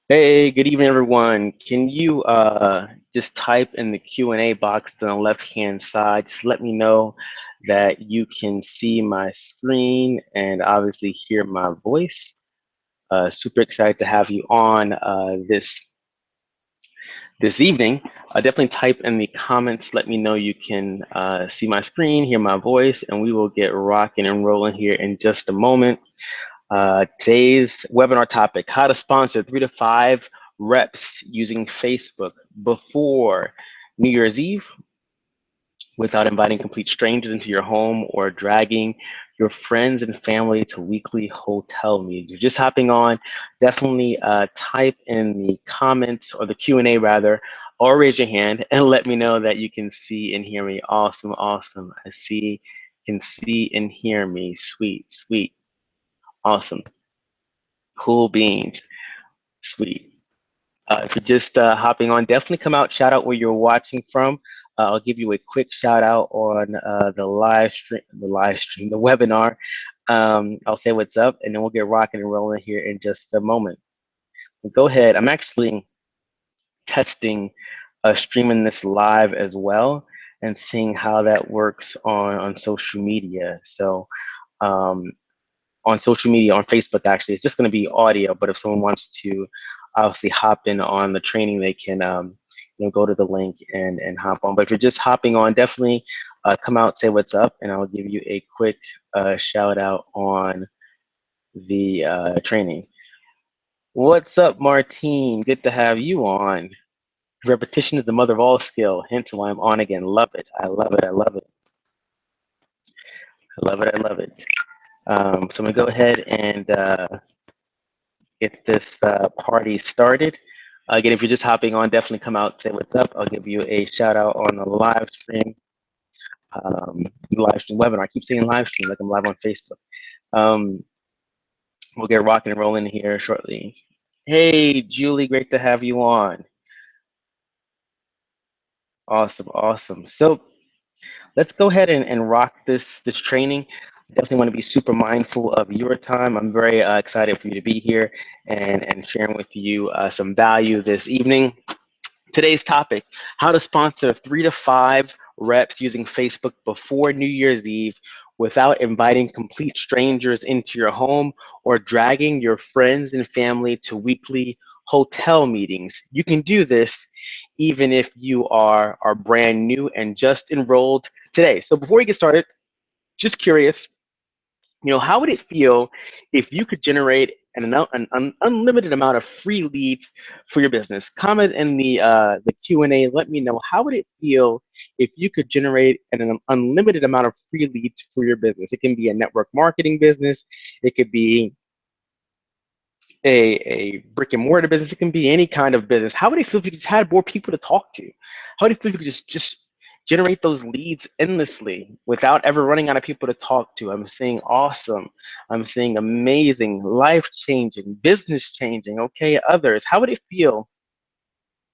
Hey, good evening, everyone. Can you just type in the Q&A box on the left-hand side? Just let me know that you can see my screen and obviously hear my voice. Super excited to have you on this evening. Definitely type in the comments. Let me know you can see my screen, hear my voice, and we will get rocking and rolling here in just a moment. Today's webinar topic, how to sponsor 3 to 5 reps using Facebook before New Year's Eve without inviting complete strangers into your home or dragging your friends and family to weekly hotel meetings. You're just hopping on, definitely type in the comments or the Q&A rather, or raise your hand and let me know that you can see and hear me. Awesome, awesome. I see, can see and hear me. Sweet, sweet, awesome. Cool beans. Sweet. If you're just hopping on, definitely come out, shout out where you're watching from. I'll give you a quick shout out on the webinar. I'll say what's up, and then we'll get rocking and rolling here in just a moment. Go ahead. I'm actually testing streaming this live as well and seeing how that works on social media. So on social media, on Facebook, actually, it's just going to be audio. But if someone wants to obviously hop in on the training, they can go to the link and hop on. But if you're just hopping on, definitely come out, say what's up, and I'll give you a quick shout out on the training. What's up, Martine? Good to have you on. Repetition is the mother of all skill, hence why I'm on again. Love it. I love it. I love it. I love it. I love it. So I'm going to go ahead and get this party started. Again, if you're just hopping on, definitely come out, say what's up. I'll give you a shout out on the live stream webinar. I keep saying live stream like I'm live on Facebook. We'll get rocking and rolling here shortly. Hey, Julie, great to have you on. Awesome, awesome. So let's go ahead and rock this training. Definitely want to be super mindful of your time. I'm very excited for you to be here and sharing with you some value this evening. Today's topic, how to sponsor 3 to 5 reps using Facebook before New Year's Eve without inviting complete strangers into your home or dragging your friends and family to weekly hotel meetings. You can do this even if you are brand new and just enrolled today. So before we get started, just curious, how would it feel if you could generate an unlimited amount of free leads for your business? Comment in the Q&A. Let me know, how would it feel if you could generate an unlimited amount of free leads for your business? It can be a network marketing business. It could be a brick and mortar business. It can be any kind of business. How would it feel if you just had more people to talk to? How would it feel if you could just generate those leads endlessly without ever running out of people to talk to? I'm saying awesome. I'm saying amazing, life-changing, business-changing, okay, others. How would it feel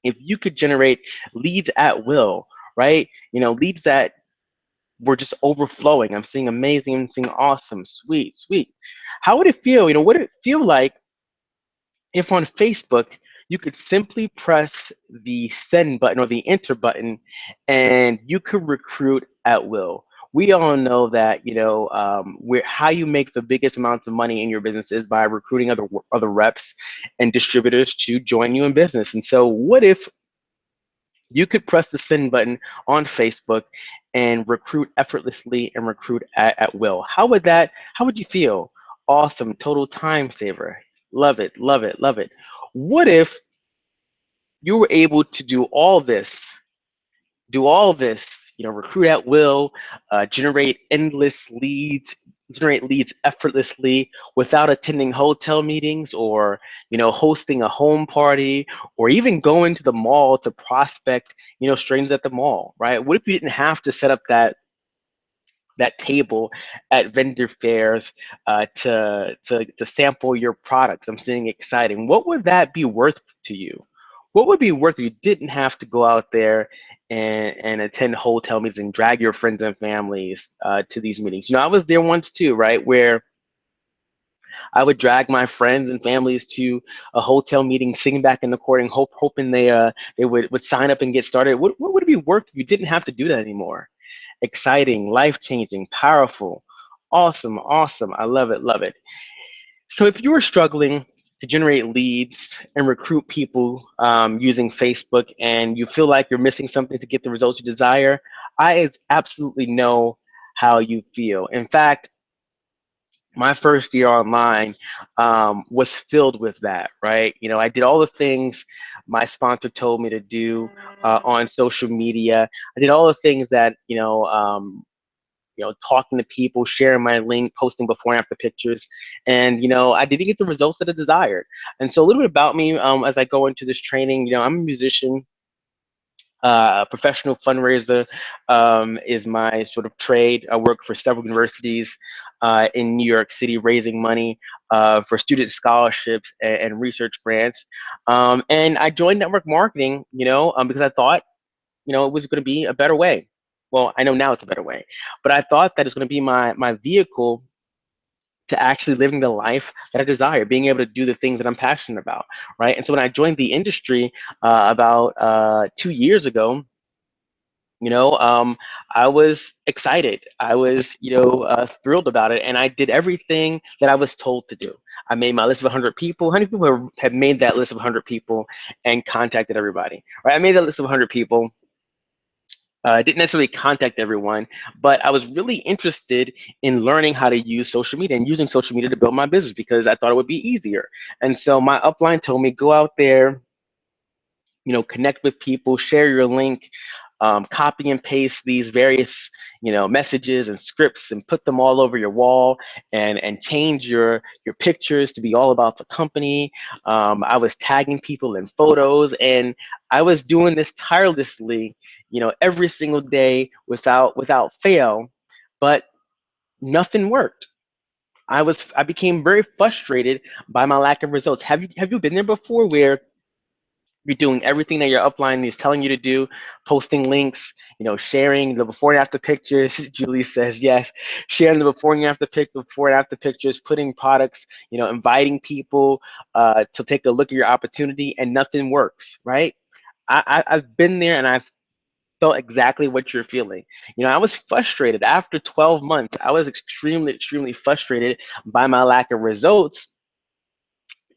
if you could generate leads at will, right? Leads that were just overflowing. I'm seeing amazing, I'm seeing awesome, sweet, sweet. How would it feel? What would it feel like if on Facebook you could simply press the send button or the enter button and you could recruit at will? We all know that how you make the biggest amounts of money in your business is by recruiting other reps and distributors to join you in business. And so what if you could press the send button on Facebook and recruit effortlessly and recruit at will? How would you feel? Awesome, total time saver. Love it, love it, love it. What if you were able to do all this, recruit at will, generate leads effortlessly without attending hotel meetings or, hosting a home party or even going to the mall to prospect, strangers at the mall, right? What if you didn't have to set up that table at vendor fairs to sample your products? I'm saying exciting. What would that be worth to you? What would be worth if you didn't have to go out there and attend hotel meetings and drag your friends and families to these meetings? I was there once too, right? Where I would drag my friends and families to a hotel meeting, sitting back in the court and hoping they would sign up and get started. What would it be worth if you didn't have to do that anymore? Exciting, life-changing, powerful, awesome, awesome. I love it, love it. So if you were struggling to generate leads and recruit people using Facebook, and you feel like you're missing something to get the results you desire, absolutely know how you feel. In fact, my first year online was filled with that, right? I did all the things my sponsor told me to do on social media. I did all the things that, talking to people, sharing my link, posting before and after pictures. And, I didn't get the results that I desired. And so a little bit about me as I go into this training, I'm a musician. Professional fundraiser is my sort of trade. I work for several universities in New York City, raising money for student scholarships and research grants. And I joined network marketing, because I thought, it was going to be a better way. Well, I know now it's a better way, but I thought that it's going to be my vehicle to actually living the life that I desire, being able to do the things that I'm passionate about, right? And so when I joined the industry about 2 years ago, you know, um, I was excited. I was, thrilled about it, and I did everything that I was told to do. I made my list of 100 people. 100 people have made that list of 100 people and contacted everybody. Right? I made that list of 100 people. I didn't necessarily contact everyone, but I was really interested in learning how to use social media and using social media to build my business because I thought it would be easier. And so my upline told me, go out there, connect with people, share your link, copy and paste these various, messages and scripts and put them all over your wall and change your pictures to be all about the company. I was tagging people in photos, and I was doing this tirelessly, every single day without fail, but nothing worked. I became very frustrated by my lack of results. Have you been there before where you're doing everything that your upline is telling you to do, posting links, sharing the before and after pictures? Julie says yes. Sharing the before and after pictures, putting products, inviting people to take a look at your opportunity, and nothing works, right? I've been there, and I've felt exactly what you're feeling. I was frustrated after 12 months. I was extremely, extremely frustrated by my lack of results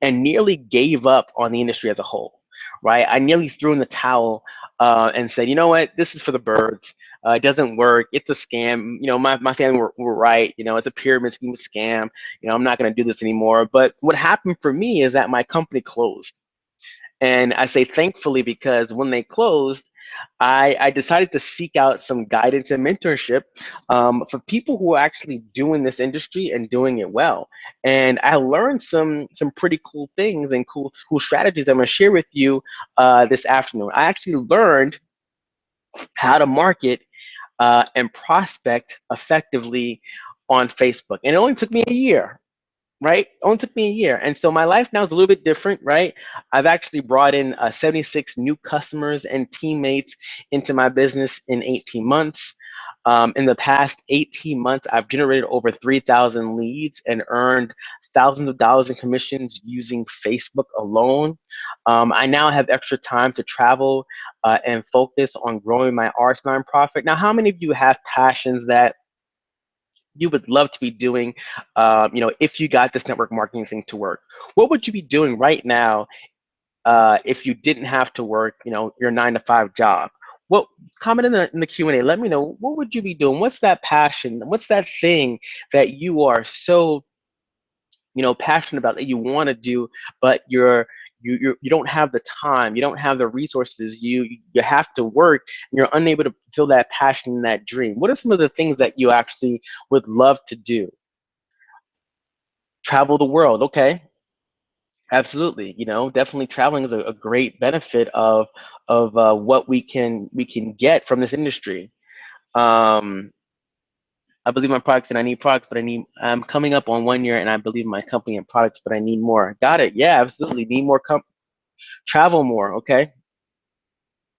and nearly gave up on the industry as a whole, right? I nearly threw in the towel and said, you know what, this is for the birds. It doesn't work. It's a scam. My family were right. It's a pyramid scheme, scam. I'm not going to do this anymore. But what happened for me is that my company closed. And I say thankfully because when they closed, I decided to seek out some guidance and mentorship for people who are actually doing this industry and doing it well. And I learned some pretty cool things and cool strategies I'm going to share with you this afternoon. I actually learned how to market and prospect effectively on Facebook. And it only took me a year, right? It only took me a year. And so my life now is a little bit different, right? I've actually brought in 76 new customers and teammates into my business in 18 months. In the past 18 months, I've generated over 3,000 leads and earned thousands of dollars in commissions using Facebook alone. I now have extra time to travel and focus on growing my arts nonprofit. Now, how many of you have passions that you would love to be doing, if you got this network marketing thing to work? What would you be doing right now if you didn't have to work, your 9 to 5 job? What Comment in the Q&A. Let me know, what would you be doing? What's that passion? What's that thing that you are so passionate about that you want to do, but you don't have the time, you don't have the resources, you have to work, and you're unable to fulfill that passion and that dream? What are some of the things that you actually would love to do? Travel the world. Okay, absolutely. Definitely traveling is a great benefit of what we can get from this industry. Um, I believe in my products and I need products, but I'm coming up on 1 year and I believe in my company and products, but I need more. Got it. Yeah, absolutely. Need more travel more. Okay.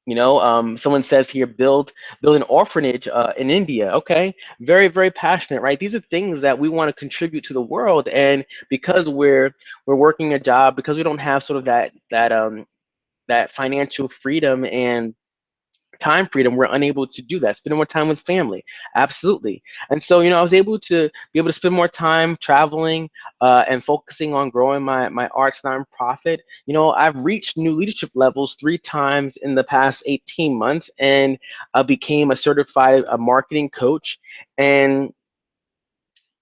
Someone says here, build an orphanage in India. Okay, very, very passionate, right? These are things that we want to contribute to the world, and because we're working a job, because we don't have sort of that financial freedom and time freedom, we're unable to do that. Spending more time with family, absolutely. And so, I was able to spend more time traveling and focusing on growing my arts nonprofit. I've reached new leadership levels 3 times in the past 18 months, and became a certified marketing coach, and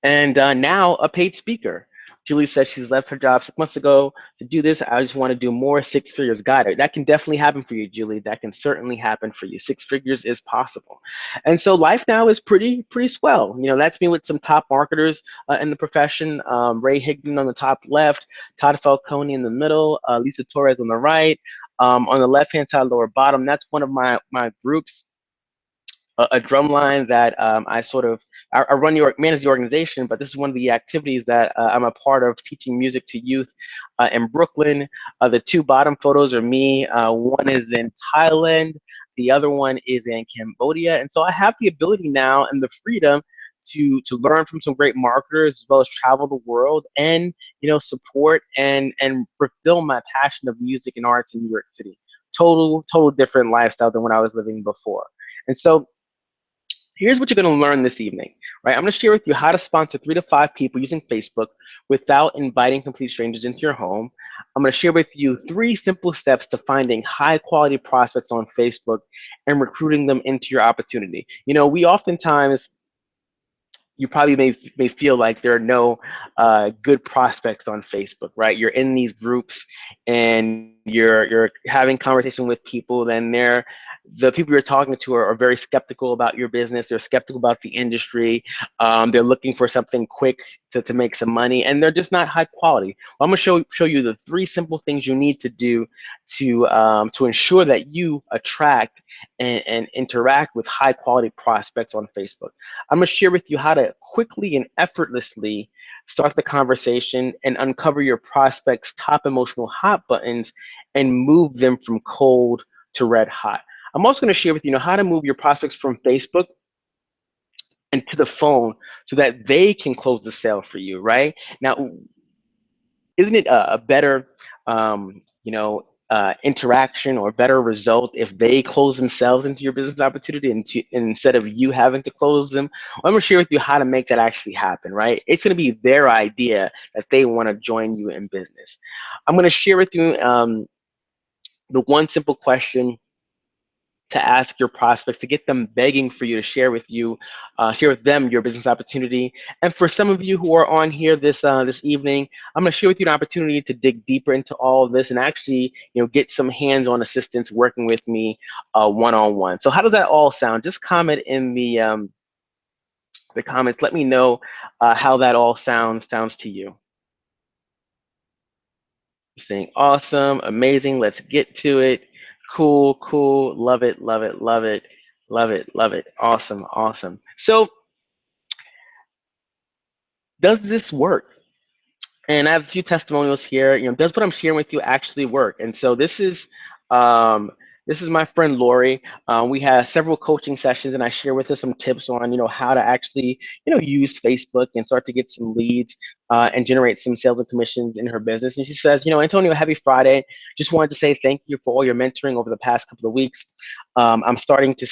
now a paid speaker. Julie says she's left her job 6 months ago to do this. I just want to do more. 6 figures. Got it. That can definitely happen for you, Julie. That can certainly happen for you. 6 figures is possible. And so life now is pretty swell. That's me with some top marketers in the profession. Ray Higdon on the top left, Todd Falcone in the middle, Lisa Torres on the right. On the left-hand side, lower bottom, that's one of my groups, a drum line that I run manage the organization, but this is one of the activities that I'm a part of, teaching music to youth in Brooklyn. The two bottom photos are me. One is in Thailand, the other one is in Cambodia, and so I have the ability now and the freedom to learn from some great marketers, as well as travel the world and support and fulfill my passion of music and arts in New York City. Total different lifestyle than what I was living before. And so here's what you're going to learn this evening, right? I'm going to share with you how to sponsor 3 to 5 people using Facebook without inviting complete strangers into your home. I'm going to share with you 3 simple steps to finding high quality prospects on Facebook and recruiting them into your opportunity. We oftentimes, you probably may feel like there are no good prospects on Facebook, right? You're in these groups and you're having conversation with people, then the people you're talking to are very skeptical about your business. They're skeptical about the industry. They're looking for something quick to make some money, and they're just not high quality. Well, I'm gonna show you the 3 simple things you need to do to ensure that you attract and interact with high quality prospects on Facebook. I'm going to share with you how to quickly and effortlessly start the conversation and uncover your prospects' top emotional hot buttons and move them from cold to red hot. I'm also going to share with you, how to move your prospects from Facebook and to the phone so that they can close the sale for you, right? Now, isn't it a better, interaction or better result if they close themselves into your business opportunity instead of you having to close them? Well, I'm going to share with you how to make that actually happen, right? It's going to be their idea that they want to join you in business. I'm going to share with you the one simple question to ask your prospects, to get them begging for you to share with them your business opportunity. And for some of you who are on here this evening, I'm going to share with you an opportunity to dig deeper into all of this and actually, get some hands-on assistance working with me one-on-one. So how does that all sound? Just comment in the comments. Let me know how that all sounds to you. Saying awesome, amazing. Let's get to it. Cool, love it, love it, love it, love it, love it. Awesome. So does this work? And I have a few testimonials here. Does what I'm sharing with you actually work? And so um, this is my friend Lori. We had several coaching sessions, and I share with her some tips on how to actually use Facebook and start to get some leads and generate some sales and commissions in her business. And she says, Antonio, happy Friday. Just wanted to say thank you for all your mentoring over the past couple of weeks. I'm starting to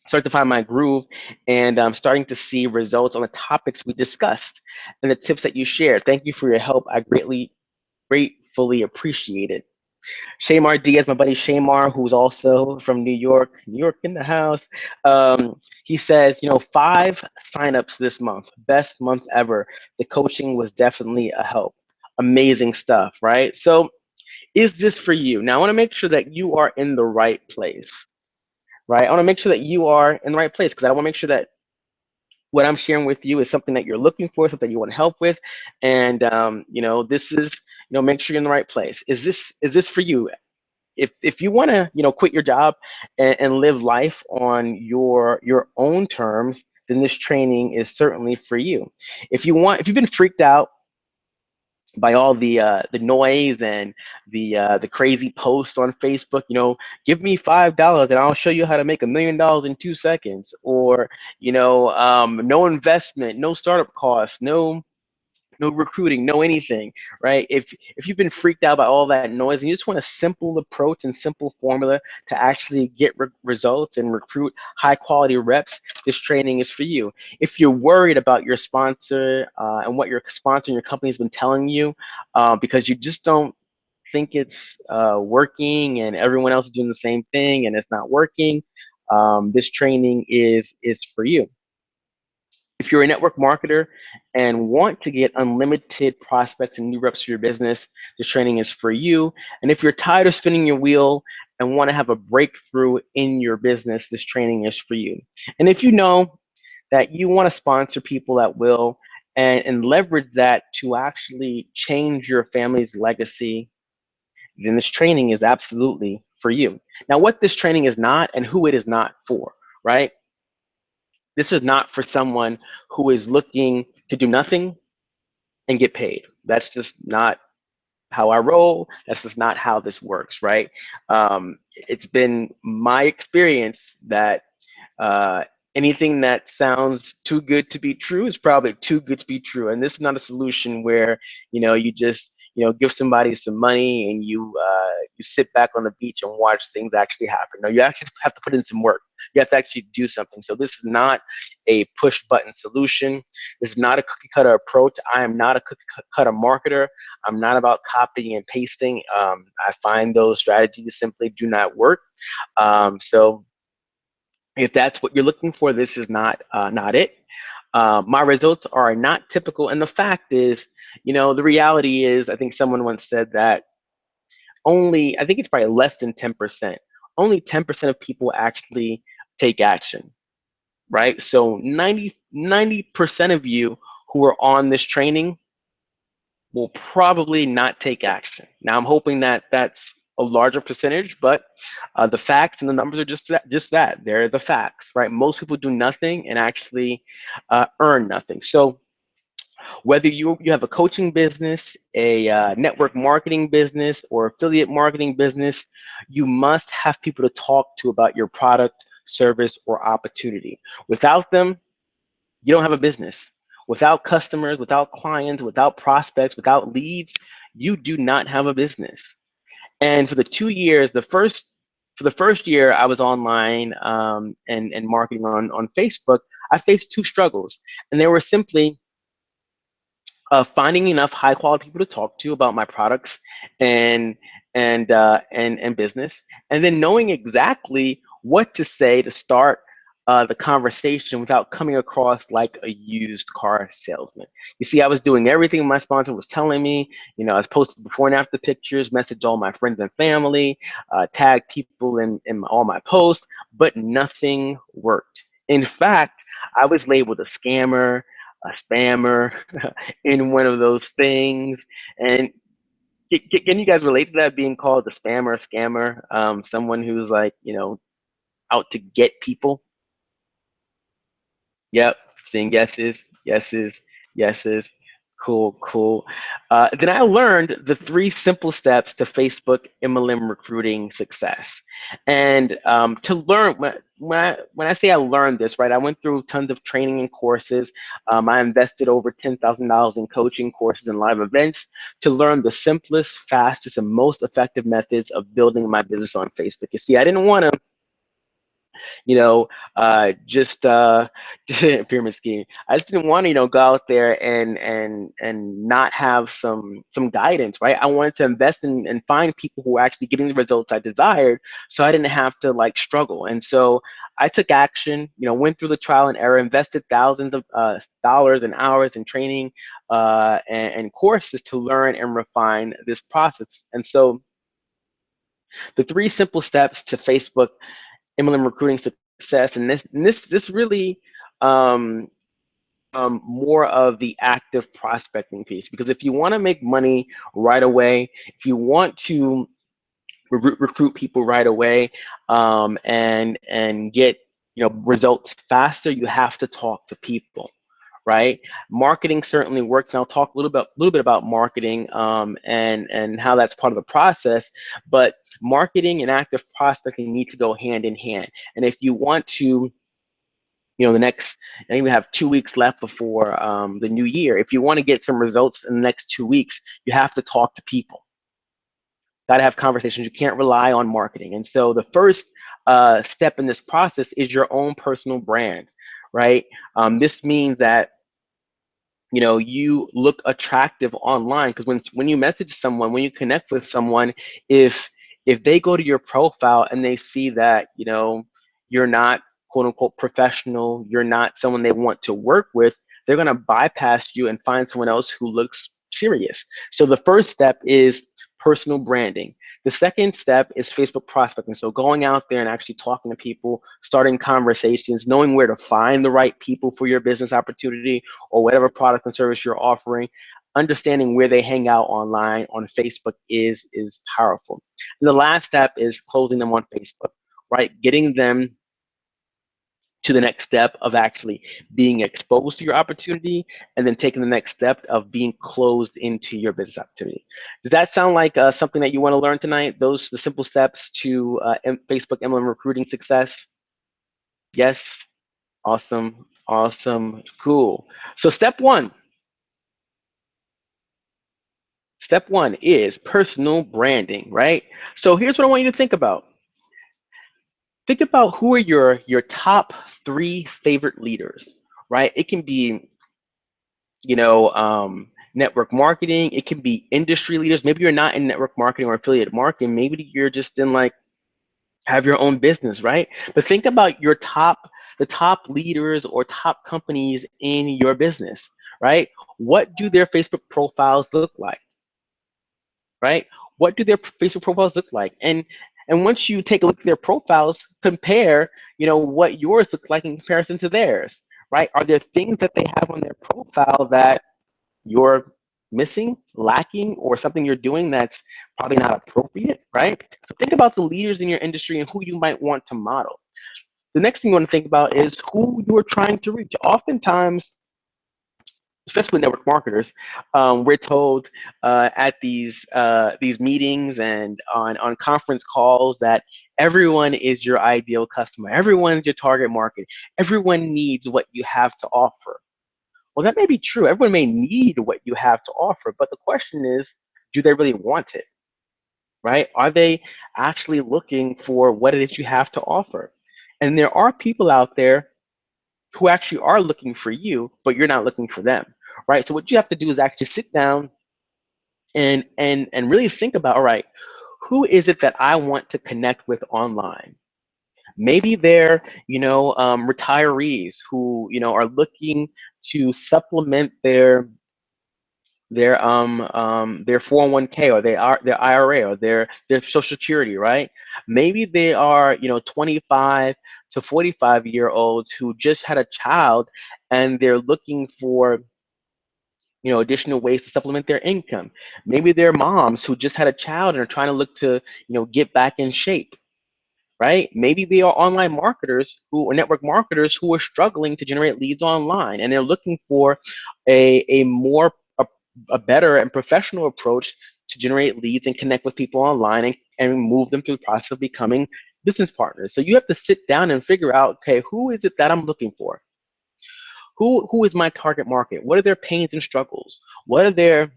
start to find my groove, and I'm starting to see results on the topics we discussed and the tips that you shared. Thank you for your help. I gratefully appreciate it. Shamar Diaz, my buddy Shamar, who's also from New York in the house. He says, 5 signups this month, best month ever. The coaching was definitely a help. Amazing stuff, right? So is this for you? Now, I want to make sure that you are in the right place, right? I want to make sure that you are in the right place, because I want to make sure that what I'm sharing with you is something that you're looking for, something you want to help with, and this is, make sure you're in the right place. Is this for you? If you want to, quit your job and live life on your own terms, then this training is certainly for you. If you've been freaked out by all the noise and the crazy posts on Facebook. Give me $5 and I'll show you how to make $1 million in 2 seconds. Or no investment, no startup costs, no recruiting, no anything, right? If you've been freaked out by all that noise and you just want a simple approach and simple formula to actually get results and recruit high quality reps, this training is for you. If you're worried about your sponsor and what your sponsor and your company has been telling you, because you just don't think it's working and everyone else is doing the same thing and it's not working, this training is for you. If you're a network marketer and want to get unlimited prospects and new reps for your business, this training is for you. And if you're tired of spinning your wheel and want to have a breakthrough in your business, this training is for you. And if you know that you want to sponsor people at will and leverage that to actually change your family's legacy, then this training is absolutely for you. Now, what this training is not and who it is not for, right? This is not for someone who is looking to do nothing and get paid. That's just not how I roll. That's just not how this works, right? It's been my experience that uh, anything that sounds too good to be true is probably too good to be true. And this is not a solution where you just give somebody some money and you sit back on the beach and watch things actually happen. No, you actually have to put in some work. You have to actually do something. So this is not a push button solution. This is not a cookie cutter approach. I am not a cookie cutter marketer. I'm not about copying and pasting. I find those strategies simply do not work. So if that's what you're looking for, this is not it. My results are not typical, and the fact is, the reality is, I think someone once said that I think it's probably less than 10%. Only 10% of people actually take action, right? So 90% of you who are on this training will probably not take action. Now, I'm hoping that that's a larger percentage, but the facts and the numbers are just that. They're the facts, right? Most people do nothing and actually earn nothing. So whether you have a coaching business, a network marketing business, or affiliate marketing business, you must have people to talk to about your product, service, or opportunity. Without them, you don't have a business. Without customers, without clients, without prospects, without leads, you do not have a business. And for the 2 years, for the first year I was online and marketing on Facebook, I faced two struggles. And they were simply finding enough high quality people to talk to about my products and and business, and then knowing exactly what to say to start the conversation without coming across like a used car salesman. You see, I was doing everything my sponsor was telling me. I was posting before and after pictures, message all my friends and family, tag people in all my posts, but nothing worked. In fact, I was labeled a scammer, a spammer, in one of those things. And can you guys relate to that, being called a spammer, scammer, someone who's like, out to get people? Yep, saying yeses, yeses, yeses. Cool, cool. Then I learned the 3 simple steps to Facebook MLM recruiting success. And to learn, when I say I learned this, right, I went through tons of training and courses. I invested over $10,000 in coaching courses and live events to learn the simplest, fastest, and most effective methods of building my business on Facebook. You see, I didn't want to you know, just just a pyramid scheme. I just didn't want to, go out there and not have some guidance, right? I wanted to invest in and find people who were actually getting the results I desired, so I didn't have to like struggle. And so I took action, went through the trial and error, invested thousands of dollars and hours in training and courses to learn and refine this process. And so the 3 simple steps to Facebook MLM recruiting success, and this really um, more of the active prospecting piece, because if you want to make money right away, if you want to recruit people right away, and get results faster, you have to talk to people, right? Marketing certainly works, and I'll talk a little bit about marketing, and how that's part of the process. But marketing and active prospecting need to go hand in hand. And if you want to, the next, I think we have 2 weeks left before the new year. If you want to get some results in the next 2 weeks, you have to talk to people. Got to have conversations. You can't rely on marketing. And so the first step in this process is your own personal brand, right? This means that you look attractive online, because when you message someone, when you connect with someone, if they go to your profile and they see that you're not quote unquote professional, you're not someone they want to work with, they're going to bypass you and find someone else who looks serious. So the first step is personal branding. The second step is Facebook prospecting. So going out there and actually talking to people, starting conversations, knowing where to find the right people for your business opportunity or whatever product and service you're offering. Understanding where they hang out online on Facebook is powerful. And the last step is closing them on Facebook, right? Getting them to the next step of actually being exposed to your opportunity, and then taking the next step of being closed into your business opportunity. Does that sound like something that you want to learn tonight? Those the simple steps to Facebook MLM recruiting success? Yes. Awesome. Awesome. Cool. So step one is personal branding, right? So here's what I want you to think about. Think about who are your top 3 favorite leaders, right? It can be, network marketing. It can be industry leaders. Maybe you're not in network marketing or affiliate marketing. Maybe you're just in like have your own business, right? But think about the top leaders or top companies in your business, right? What do their Facebook profiles look like, right? What do their Facebook profiles look like? And once you take a look at their profiles, compare, what yours look like in comparison to theirs, right? Are there things that they have on their profile that you're missing, lacking, or something you're doing that's probably not appropriate, right? So think about the leaders in your industry and who you might want to model. The next thing you want to think about is who you are trying to reach. Oftentimes, especially with network marketers, we're told at these meetings and on conference calls that everyone is your ideal customer, everyone's your target market, everyone needs what you have to offer. Well, that may be true. Everyone may need what you have to offer, but the question is, do they really want it, right? Are they actually looking for what it is you have to offer? And there are people out there who actually are looking for you, but you're not looking for them, right? So what you have to do is actually sit down and really think about, all right, who is it that I want to connect with online? Maybe they're, retirees who, are looking to supplement their 401k or their IRA or their Social Security, right? Maybe they are 25 to 45-year-olds who just had a child and they're looking for additional ways to supplement their income. Maybe they're moms who just had a child and are trying to look to get back in shape, right? Maybe they are online marketers who or network marketers who are struggling to generate leads online, and they're looking for a better and professional approach to generate leads and connect with people online and move them through the process of becoming business partners. So you have to sit down and figure out, okay, who is it that I'm looking for? Who is my target market? What are their pains and struggles? What are their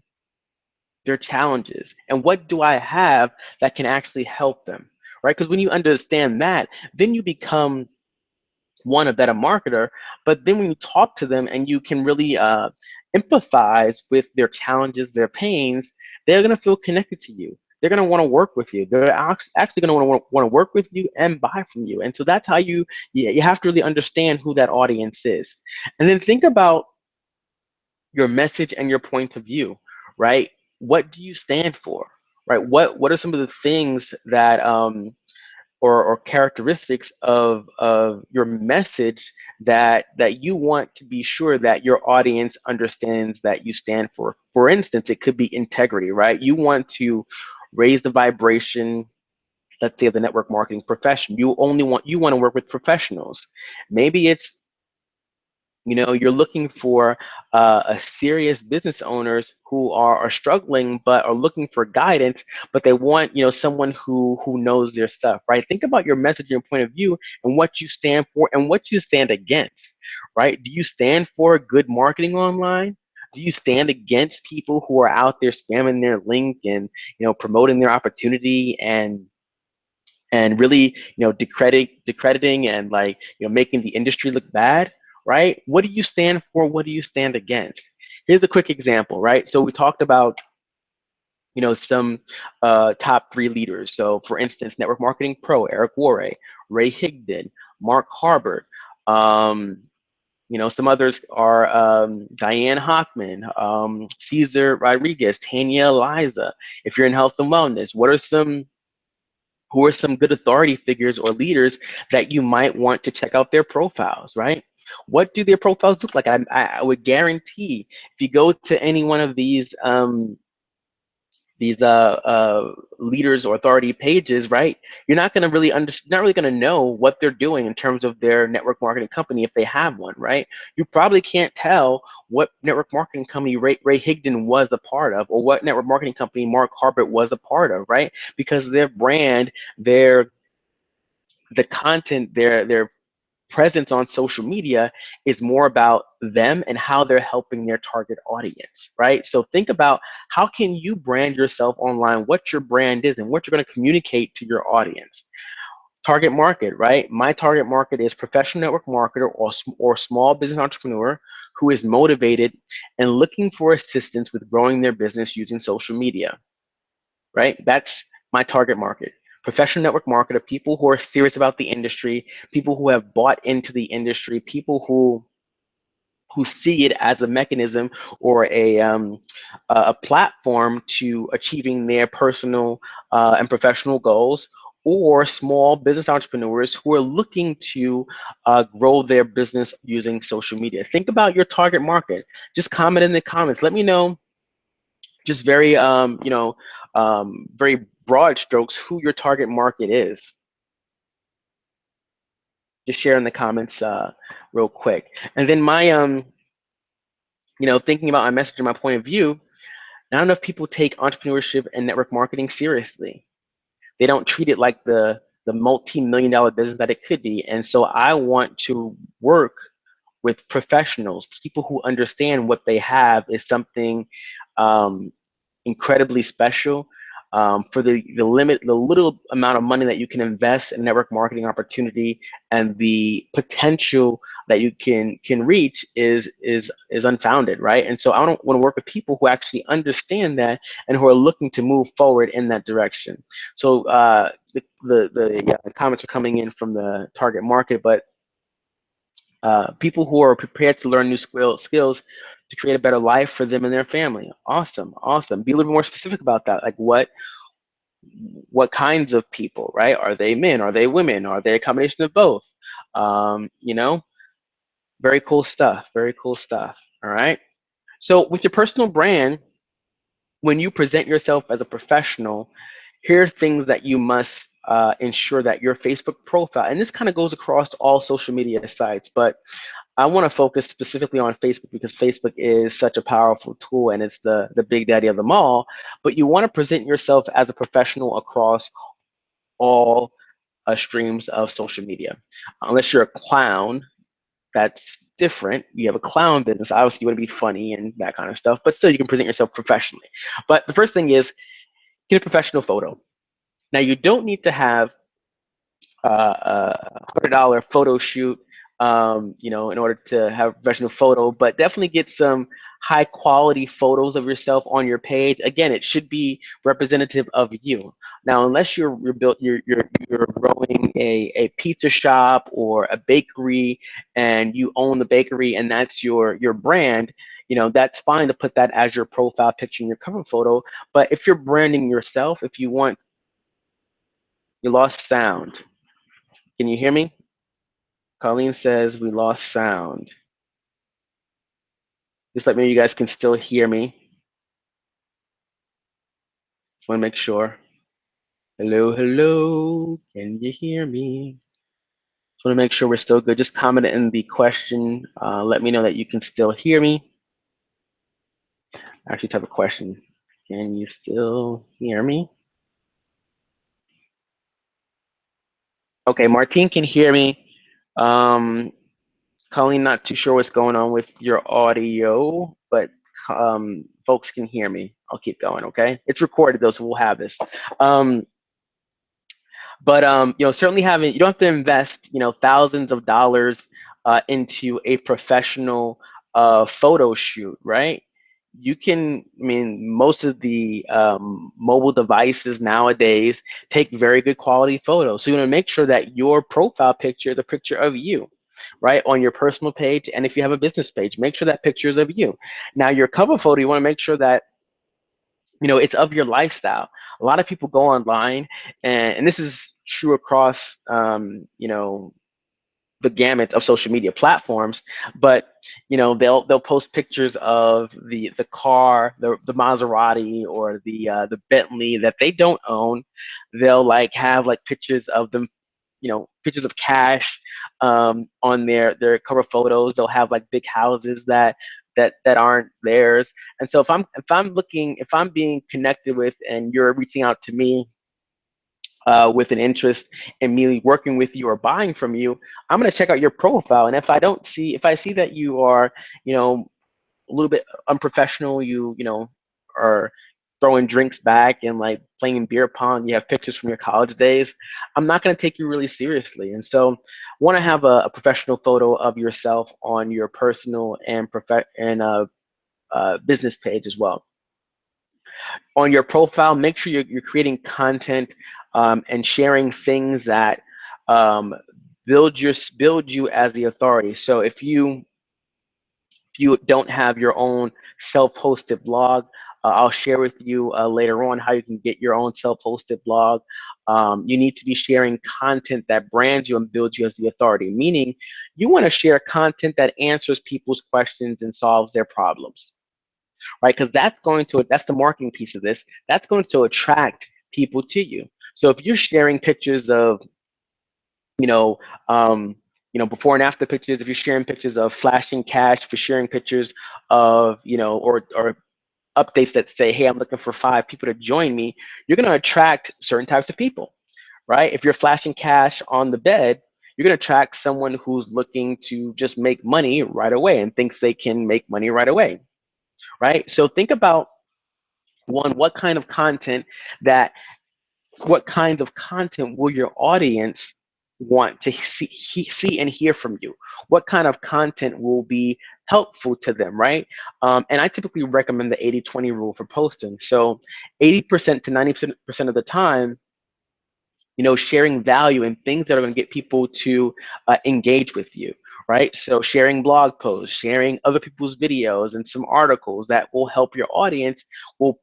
challenges, and what do I have that can actually help them, right? Because when you understand that, then you become a better marketer, but then when you talk to them and you can really empathize with their challenges, their pains, they're going to feel connected to you. They're going to want to work with you. They're actually going to want to work with you and buy from you. And so that's how you have to really understand who that audience is. And then think about your message and your point of view, right? What do you stand for, right? What are some of the things that or characteristics of your message that you want to be sure that your audience understands that you stand for? For instance, it could be integrity, right? You want to raise the vibration, let's say, of the network marketing profession. You want to work with professionals. Maybe it's You're looking for a serious business owners who are struggling but are looking for guidance, but they want, someone who knows their stuff, right? Think about your message, your point of view, and what you stand for and what you stand against, right? Do you stand for good marketing online? Do you stand against people who are out there spamming their link and, promoting their opportunity and really, decrediting and, like, making the industry look bad, right? What do you stand for? What do you stand against? Here's a quick example, right? So we talked about, some top three leaders. So for instance, Network Marketing Pro, Eric Worre, Ray Higdon, Mark Harbert. Um, some others are Diane Hockman, Cesar Rodriguez, Tanya Eliza. If you're in health and wellness, who are some good authority figures or leaders that you might want to check out their profiles, right? What do their profiles look like? I would guarantee if you go to any one of these leaders or authority pages, right? You're not going to really not really going to know what they're doing in terms of their network marketing company if they have one, right? You probably can't tell what network marketing company Ray Higdon was a part of, or what network marketing company Mark Harbert was a part of, right? Because their brand, the content, their presence on social media is more about them and how they're helping their target audience, right? So think about, how can you brand yourself online, what your brand is, and what you're going to communicate to your audience. Target market, right? My target market is professional network marketer or small business entrepreneur who is motivated and looking for assistance with growing their business using social media, right? That's my target market. Professional network marketer, people who are serious about the industry, people who have bought into the industry, people who see it as a mechanism or a platform to achieving their personal and professional goals, or small business entrepreneurs who are looking to grow their business using social media. Think about your target market. Just comment in the comments. Let me know, just very very broad strokes, who your target market is. Just share in the comments real quick. And then my thinking about my message and my point of view, not enough people take entrepreneurship and network marketing seriously. They don't treat it like the multi-million-dollar business that it could be. And so I want to work with professionals, people who understand what they have is something um, incredibly special, for the little amount of money that you can invest in network marketing opportunity, and the potential that you can reach is unfounded, right? And so I don't want to work with people who actually understand that and who are looking to move forward in that direction. So the comments are coming in from the target market, but people who are prepared to learn new skills to create a better life for them and their family. Awesome, awesome. Be a little more specific about that. Like what kinds of people, right? Are they men? Are they women? Are they a combination of both? You know, very cool stuff. Very cool stuff. All right. So with your personal brand, when you present yourself as a professional, here are things that you must ensure that your Facebook profile, and this kind of goes across all social media sites, but I want to focus specifically on Facebook because Facebook is such a powerful tool and it's the big daddy of them all. But you want to present yourself as a professional across all streams of social media. Unless you're a clown, that's different. You have a clown business. Obviously, you want to be funny and that kind of stuff, but still, you can present yourself professionally. But the first thing is, get a professional photo. Now, you don't need to have $100 photo shoot, in order to have a professional photo, but definitely get some high quality photos of yourself on your page. Again, it should be representative of you. Now, unless you're growing a pizza shop or a bakery and you own the bakery and that's your brand, that's fine to put that as your profile picture in your cover photo. But if you're branding yourself, if you want, you lost sound. Can you hear me? Colleen says we lost sound. Just let me know you guys can still hear me. Just want to make sure. Hello, hello. Can you hear me? Just So to make sure we're still good, just comment in the question. Let me know that you can still hear me. I actually type a question. Can you still hear me? Okay, Martine can hear me. Um, Colleen, not too sure what's going on with your audio, but folks can hear me. I'll keep going, okay? It's recorded though, so we'll have this. But certainly having, you don't have to invest, thousands of dollars into a professional photo shoot, right? You can, I mean, most of the mobile devices nowadays take very good quality photos. So you want to make sure that your profile picture is a picture of you, right, on your personal page. And if you have a business page, make sure that picture is of you. Now, your cover photo, you want to make sure that it's of your lifestyle. A lot of people go online, and this is true across the gamut of social media platforms, but they'll post pictures of the car, the Maserati or the Bentley that they don't own. They'll like have like pictures of them, pictures of cash on their cover photos. They'll have like big houses that aren't theirs. And so if I'm being connected with, and you're reaching out to me with an interest in me working with you or buying from you, I'm going to check out your profile. And if I see that you are, a little bit unprofessional, you are throwing drinks back and like playing beer pong, you have pictures from your college days, I'm not going to take you really seriously. And so want to have a professional photo of yourself on your personal and business page as well. On your profile, make sure you're creating content and sharing things that um, build you as the authority. So if you don't have your own self-hosted blog, I'll share with you later on how you can get your own self-hosted blog. You need to be sharing content that brands you and builds you as the authority, meaning you want to share content that answers people's questions and solves their problems, right? Because that's the marketing piece of this. That's going to attract people to you. So if you're sharing pictures of, you know, um, before and after pictures, if you're sharing pictures of flashing cash, if you're sharing pictures of, or updates that say, hey, I'm looking for 5 people to join me, you're going to attract certain types of people, right? If you're flashing cash on the bed, you're going to attract someone who's looking to just make money right away and thinks they can make money right away, right? So think about what kind of content that what kinds of content will your audience want to see and hear from you? What kind of content will be helpful to them, right? And I typically recommend the 80-20 rule for posting. So 80% to 90% of the time, sharing value and things that are going to get people to engage with you, right? So sharing blog posts, sharing other people's videos and some articles that will help your audience, will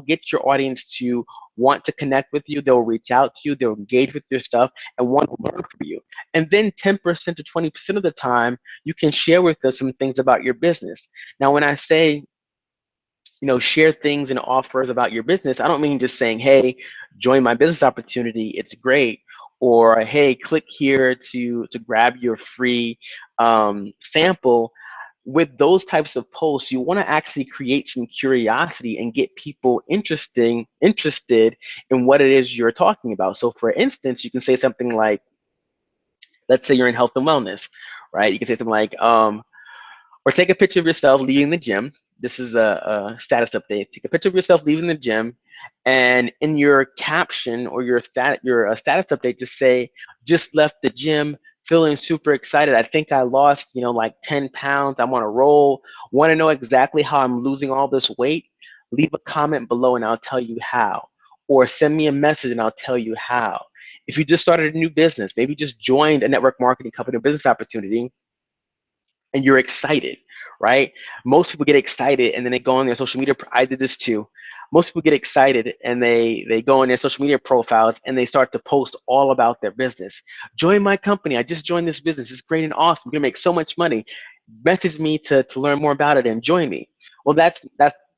get your audience to want to connect with you. They'll reach out to you, they'll engage with your stuff and want to learn from you. And then 10% to 20% of the time, you can share with us some things about your business. Now, when I say share things and offers about your business, I don't mean just saying, hey, join my business opportunity, it's great, or hey, click here to grab your free sample. With those types of posts, you want to actually create some curiosity and get people interested in what it is you're talking about. So for instance, you can say something like, let's say you're in health and wellness, right? You can say something like, or take a picture of yourself leaving the gym. This is a status update. Take a picture of yourself leaving the gym, and in your caption or your status update, just say, "Just left the gym, feeling super excited. I think I lost, like 10 pounds. I'm on a roll. Want to know exactly how I'm losing all this weight? Leave a comment below, and I'll tell you how. Or send me a message, and I'll tell you how. If you just started a new business, maybe just joined a network marketing company or business opportunity, and you're excited, right? Most people get excited and then they go on their social media. I did this too. Most people get excited and they go on their social media profiles and they start to post all about their business. Join my company. I just joined this business. It's great and awesome. I'm gonna make so much money. Message me to learn more about it and join me. Well, that's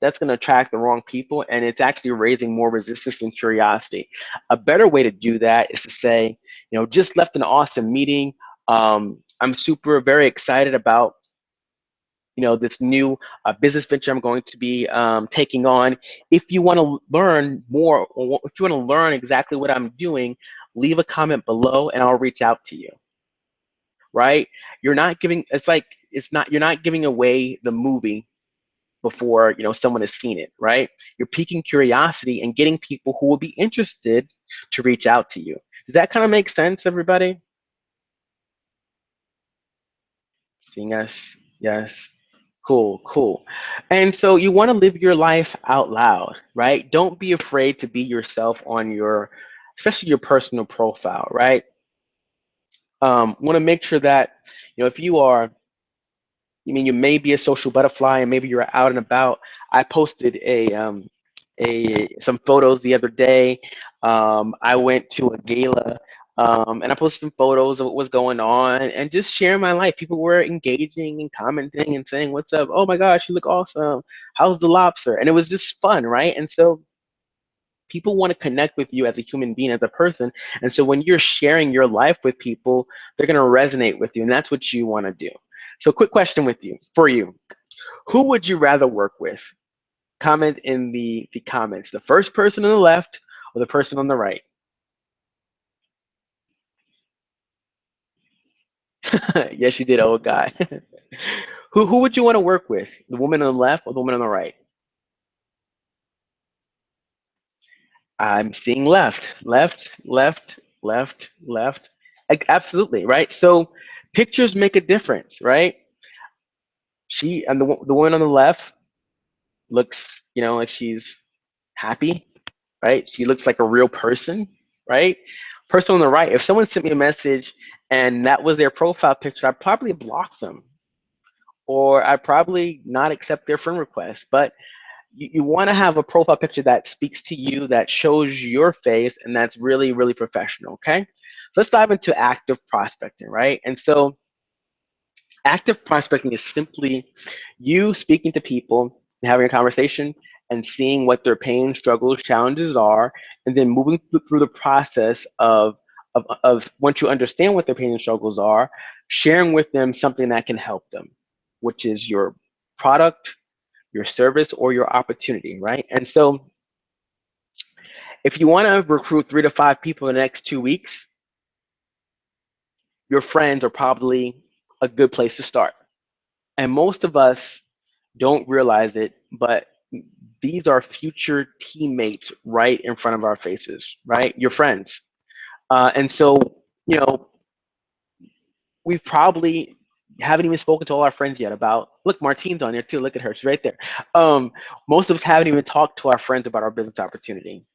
going to attract the wrong people, and it's actually raising more resistance and curiosity. A better way to do that is to say, just left an awesome meeting. I'm very excited about this new business venture I'm going to be taking on. If you want to learn more, or if you want to learn exactly what I'm doing, leave a comment below and I'll reach out to you. Right? You're not giving. It's like it's not. You're not giving away the movie before someone has seen it. Right? You're piquing curiosity and getting people who will be interested to reach out to you. Does that kind of make sense, everybody? Seeing us? Yes. Cool, cool. And so you want to live your life out loud, right? Don't be afraid to be yourself on especially your personal profile, right? Want to make sure that, if you are, you may be a social butterfly and maybe you're out and about. I posted some photos the other day. I went to a gala, and I posted some photos of what was going on and just sharing my life. People were engaging and commenting and saying, "What's up? Oh my gosh, you look awesome. How's the lobster?" And it was just fun, right? And so people want to connect with you as a human being, as a person. And so when you're sharing your life with people, they're going to resonate with you, and that's what you want to do. So quick question for you. Who would you rather work with? Comment in the comments. The first person on the left or the person on the right? Yes, you did, old guy. Who would you want to work with? The woman on the left or the woman on the right? I'm seeing left, left, left, left, left. Absolutely, right? So pictures make a difference, right? She and the woman on the left looks, like she's happy, right? She looks like a real person, right? Person on the right, if someone sent me a message and that was their profile picture, I'd probably block them or I'd probably not accept their friend request. But you want to have a profile picture that speaks to you, that shows your face, and that's really, really professional, okay? So let's dive into active prospecting, right? And so active prospecting is simply you speaking to people and having a conversation and seeing what their pain, struggles, challenges are, and then moving through the process of once you understand what their pain and struggles are, sharing with them something that can help them, which is your product, your service, or your opportunity, right? And so if you want to recruit 3 to 5 people in the next 2 weeks, your friends are probably a good place to start. And most of us don't realize it, but these are future teammates right in front of our faces, right? Your friends. And so, you know, we've probably haven't even spoken to all our friends yet about, look, Martine's on there too. Look at her. She's right there. Most of us haven't even talked to our friends about our business opportunity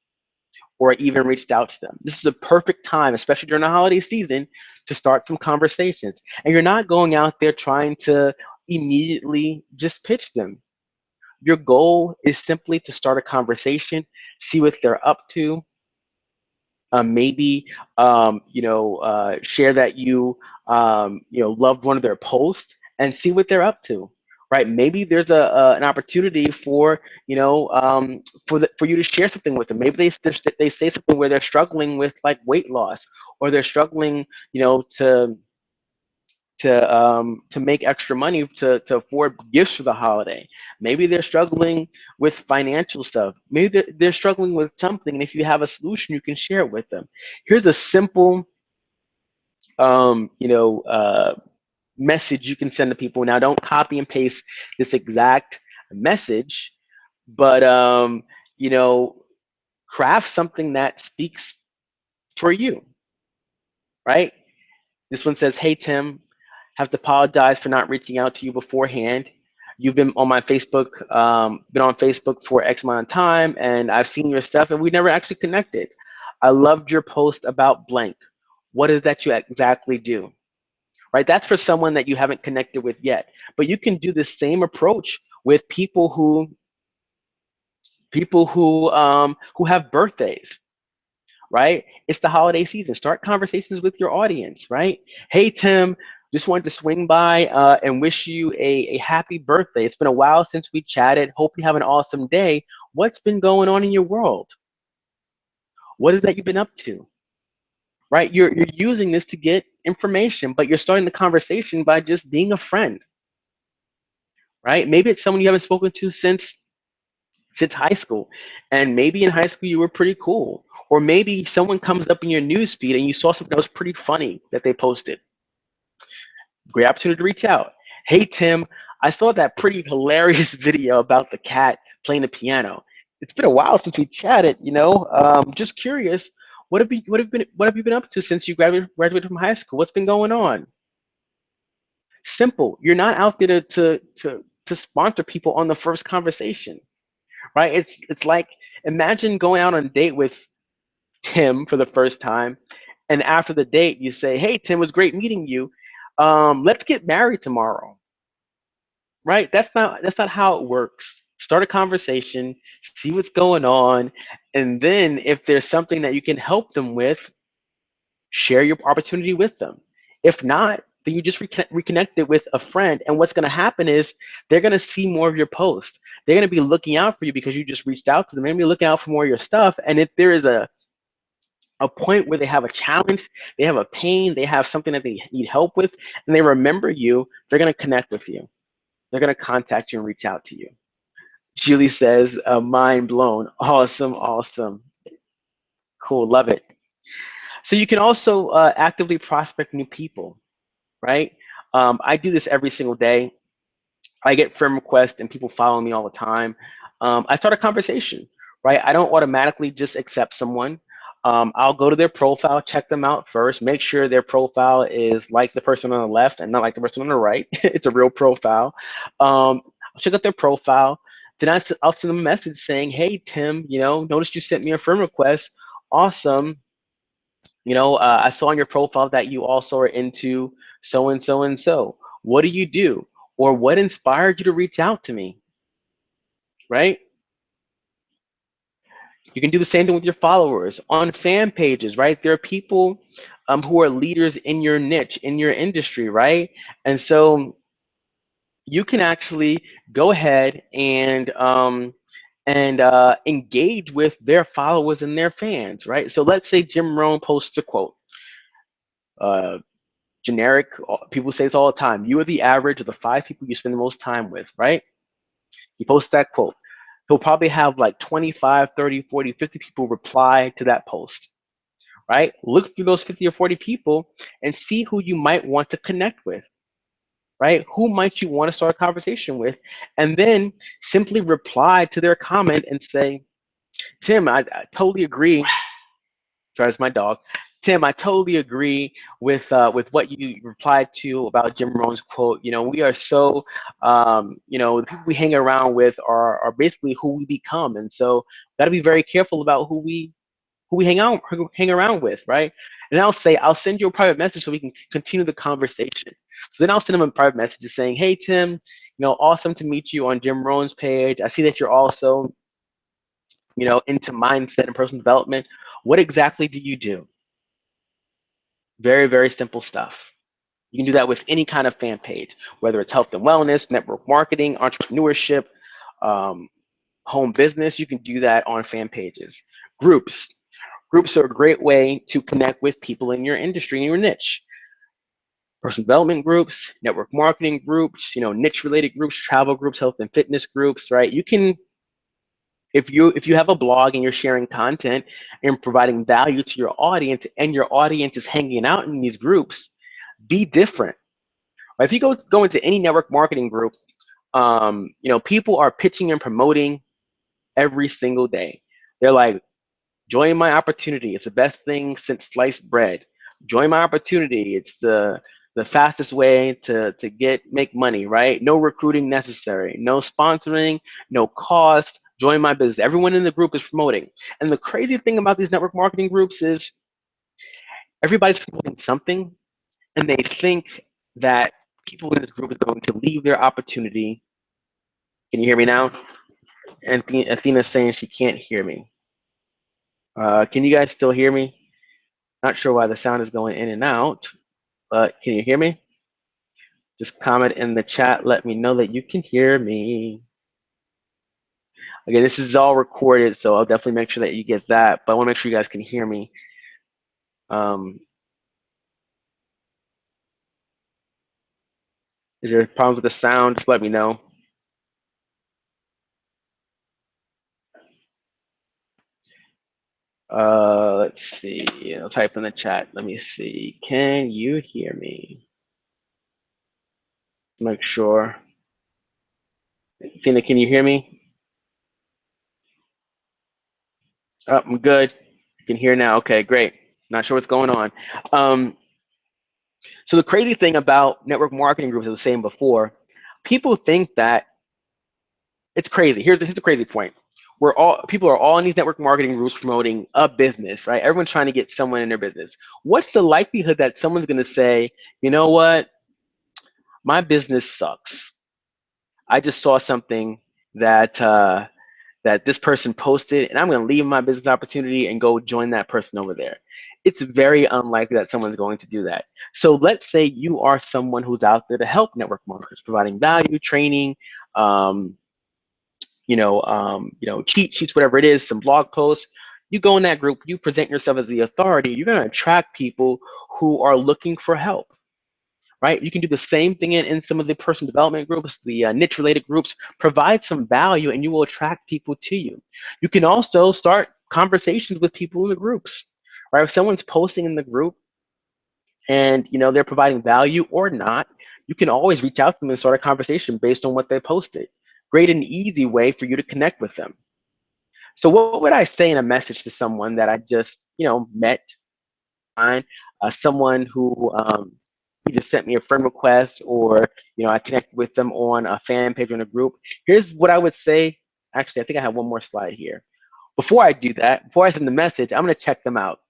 or even reached out to them. This is a perfect time, especially during the holiday season, to start some conversations. And you're not going out there trying to immediately just pitch them. Your goal is simply to start a conversation, see what they're up to, maybe share that you loved one of their posts and see what they're up to. Right? Maybe there's an opportunity for for you to share something with them. Maybe they say something where they're struggling with like weight loss, or they're struggling, to make extra money to afford gifts for the holiday. Maybe they're struggling with financial stuff. Maybe they're struggling with something, and if you have a solution, you can share it with them. Here's a simple, um, you know, uh, message you can send to people. Now, don't copy and paste this exact message, but you know, craft something that speaks for you, right? This one says, "Hey Tim, have to apologize for not reaching out to you beforehand. You've been on my Facebook, been on Facebook for X amount of time, and I've seen your stuff, and we never actually connected. I loved your post about blank. What is that you exactly do?" Right? That's for someone that you haven't connected with yet. But you can do the same approach with people who have birthdays, right? It's the holiday season. Start conversations with your audience, right? Hey, Tim, just wanted to swing by and wish you a happy birthday. It's been a while since we chatted. Hope you have an awesome day. What's been going on in your world? What is that you've been up to? Right? You're using this to get information, but you're starting the conversation by just being a friend, right? Maybe it's someone you haven't spoken to since high school, and maybe in high school you were pretty cool, or maybe someone comes up in your news feed and you saw something that was pretty funny that they posted. Great opportunity to reach out. Hey Tim, I saw that pretty hilarious video about the cat playing the piano. It's been a while since we chatted, you know. Just curious, what have you been up to since you graduated from high school? What's been going on? Simple. You're not out there to sponsor people on the first conversation, right? It's like, imagine going out on a date with Tim for the first time, and after the date you say, "Hey Tim, it was great meeting you. Let's get married tomorrow." Right? That's not how it works. Start a conversation, see what's going on, and then if there's something that you can help them with, share your opportunity with them. If not, then you just reconnect it with a friend, and what's going to happen is they're going to see more of your posts. They're going to be looking out for you because you just reached out to them. They're going to be looking out for more of your stuff, and if there is a point where they have a challenge, they have a pain, they have something that they need help with, and they remember you, they're going to connect with you. They're going to contact you and reach out to you. Julie says, mind blown. Awesome, awesome. Cool, love it. So you can also actively prospect new people, right? I do this every single day. I get friend requests and people follow me all the time. I start a conversation, right? I don't automatically just accept someone. I'll go to their profile, check them out first, make sure their profile is like the person on the left and not like the person on the right. It's a real profile. I'll check out their profile. Then I'll send them a message saying, "Hey Tim, noticed you sent me a friend request. Awesome. I saw on your profile that you also are into so and so and so. What do you do? Or what inspired you to reach out to me?" Right? You can do the same thing with your followers on fan pages, right? There are people who are leaders in your niche, in your industry, right? And so you can actually go ahead and engage with their followers and their fans, right? So let's say Jim Rohn posts a quote. Uh, Generic, people say this all the time. You are the average of the 5 people you spend the most time with, right? He posts that quote. He'll probably have like 25, 30, 40, 50 people reply to that post, right? Look through those 50 or 40 people and see who you might want to connect with, right? Who might you want to start a conversation with? And then simply reply to their comment and say, "Tim, I totally agree." Sorry, it's my dog. "Tim, I totally agree with what you replied to about Jim Rohn's quote. We are so, the people we hang around with are basically who we become, and so got to be very careful about who we hang around with, right?" And I'll send you a private message so we can continue the conversation. So then I'll send them a private message just saying, "Hey Tim, awesome to meet you on Jim Rohn's page. I see that you're also, into mindset and personal development. What exactly do you do?" Very, very simple stuff. You can do that with any kind of fan page, whether it's health and wellness, network marketing, entrepreneurship, um, home business. You can do that on fan pages. Groups. Groups are a great way to connect with people in your industry, in your niche. Personal development groups, network marketing groups, niche related groups, travel groups, health and fitness groups, right? You can, if you have a blog and you're sharing content and providing value to your audience, and your audience is hanging out in these groups, be different. Right? If you go into any network marketing group, people are pitching and promoting every single day. They're like, "Join my opportunity. It's the best thing since sliced bread. Join my opportunity. It's the fastest way to make money," right? No recruiting necessary, no sponsoring, no cost. Join my business. Everyone in the group is promoting. And the crazy thing about these network marketing groups is everybody's promoting something, and they think that people in this group are going to leave their opportunity. Can you hear me now? And Athena's saying she can't hear me. Can you guys still hear me? Not sure why the sound is going in and out, but can you hear me? Just comment in the chat. Let me know that you can hear me. Again, this is all recorded, so I'll definitely make sure that you get that, but I want to make sure you guys can hear me. Is there problems with the sound? Just let me know. Let's see. I'll type in the chat. Let me see. Can you hear me? Make sure. Tina, can you hear me? Oh, I'm good. You can hear now. Okay, great. Not sure what's going on. Um, so the crazy thing about network marketing groups, as I was saying before, people think that it's crazy. Here's the crazy point. People are all in these network marketing groups promoting a business, right? Everyone's trying to get someone in their business. What's the likelihood that someone's going to say, you know what, my business sucks. I just saw something that that this person posted, and I'm going to leave my business opportunity and go join that person over there. It's very unlikely that someone's going to do that. So let's say you are someone who's out there to help network marketers, providing value, training, um, cheat sheets, whatever it is, some blog posts. You go in that group, you present yourself as the authority. You're going to attract people who are looking for help, right? You can do the same thing in some of the personal development groups, the niche related groups. Provide some value and you will attract people to you. You can also start conversations with people in the groups, right? If someone's posting in the group and they're providing value or not, you can always reach out to them and start a conversation based on what they posted. Great and easy way for you to connect with them. So what would I say in a message to someone that I just met, someone who he just sent me a friend request, or I connected with them on a fan page or in a group? Here's what I would say. Actually, I think I have one more slide here. Before I do that, before I send the message, I'm going to check them out,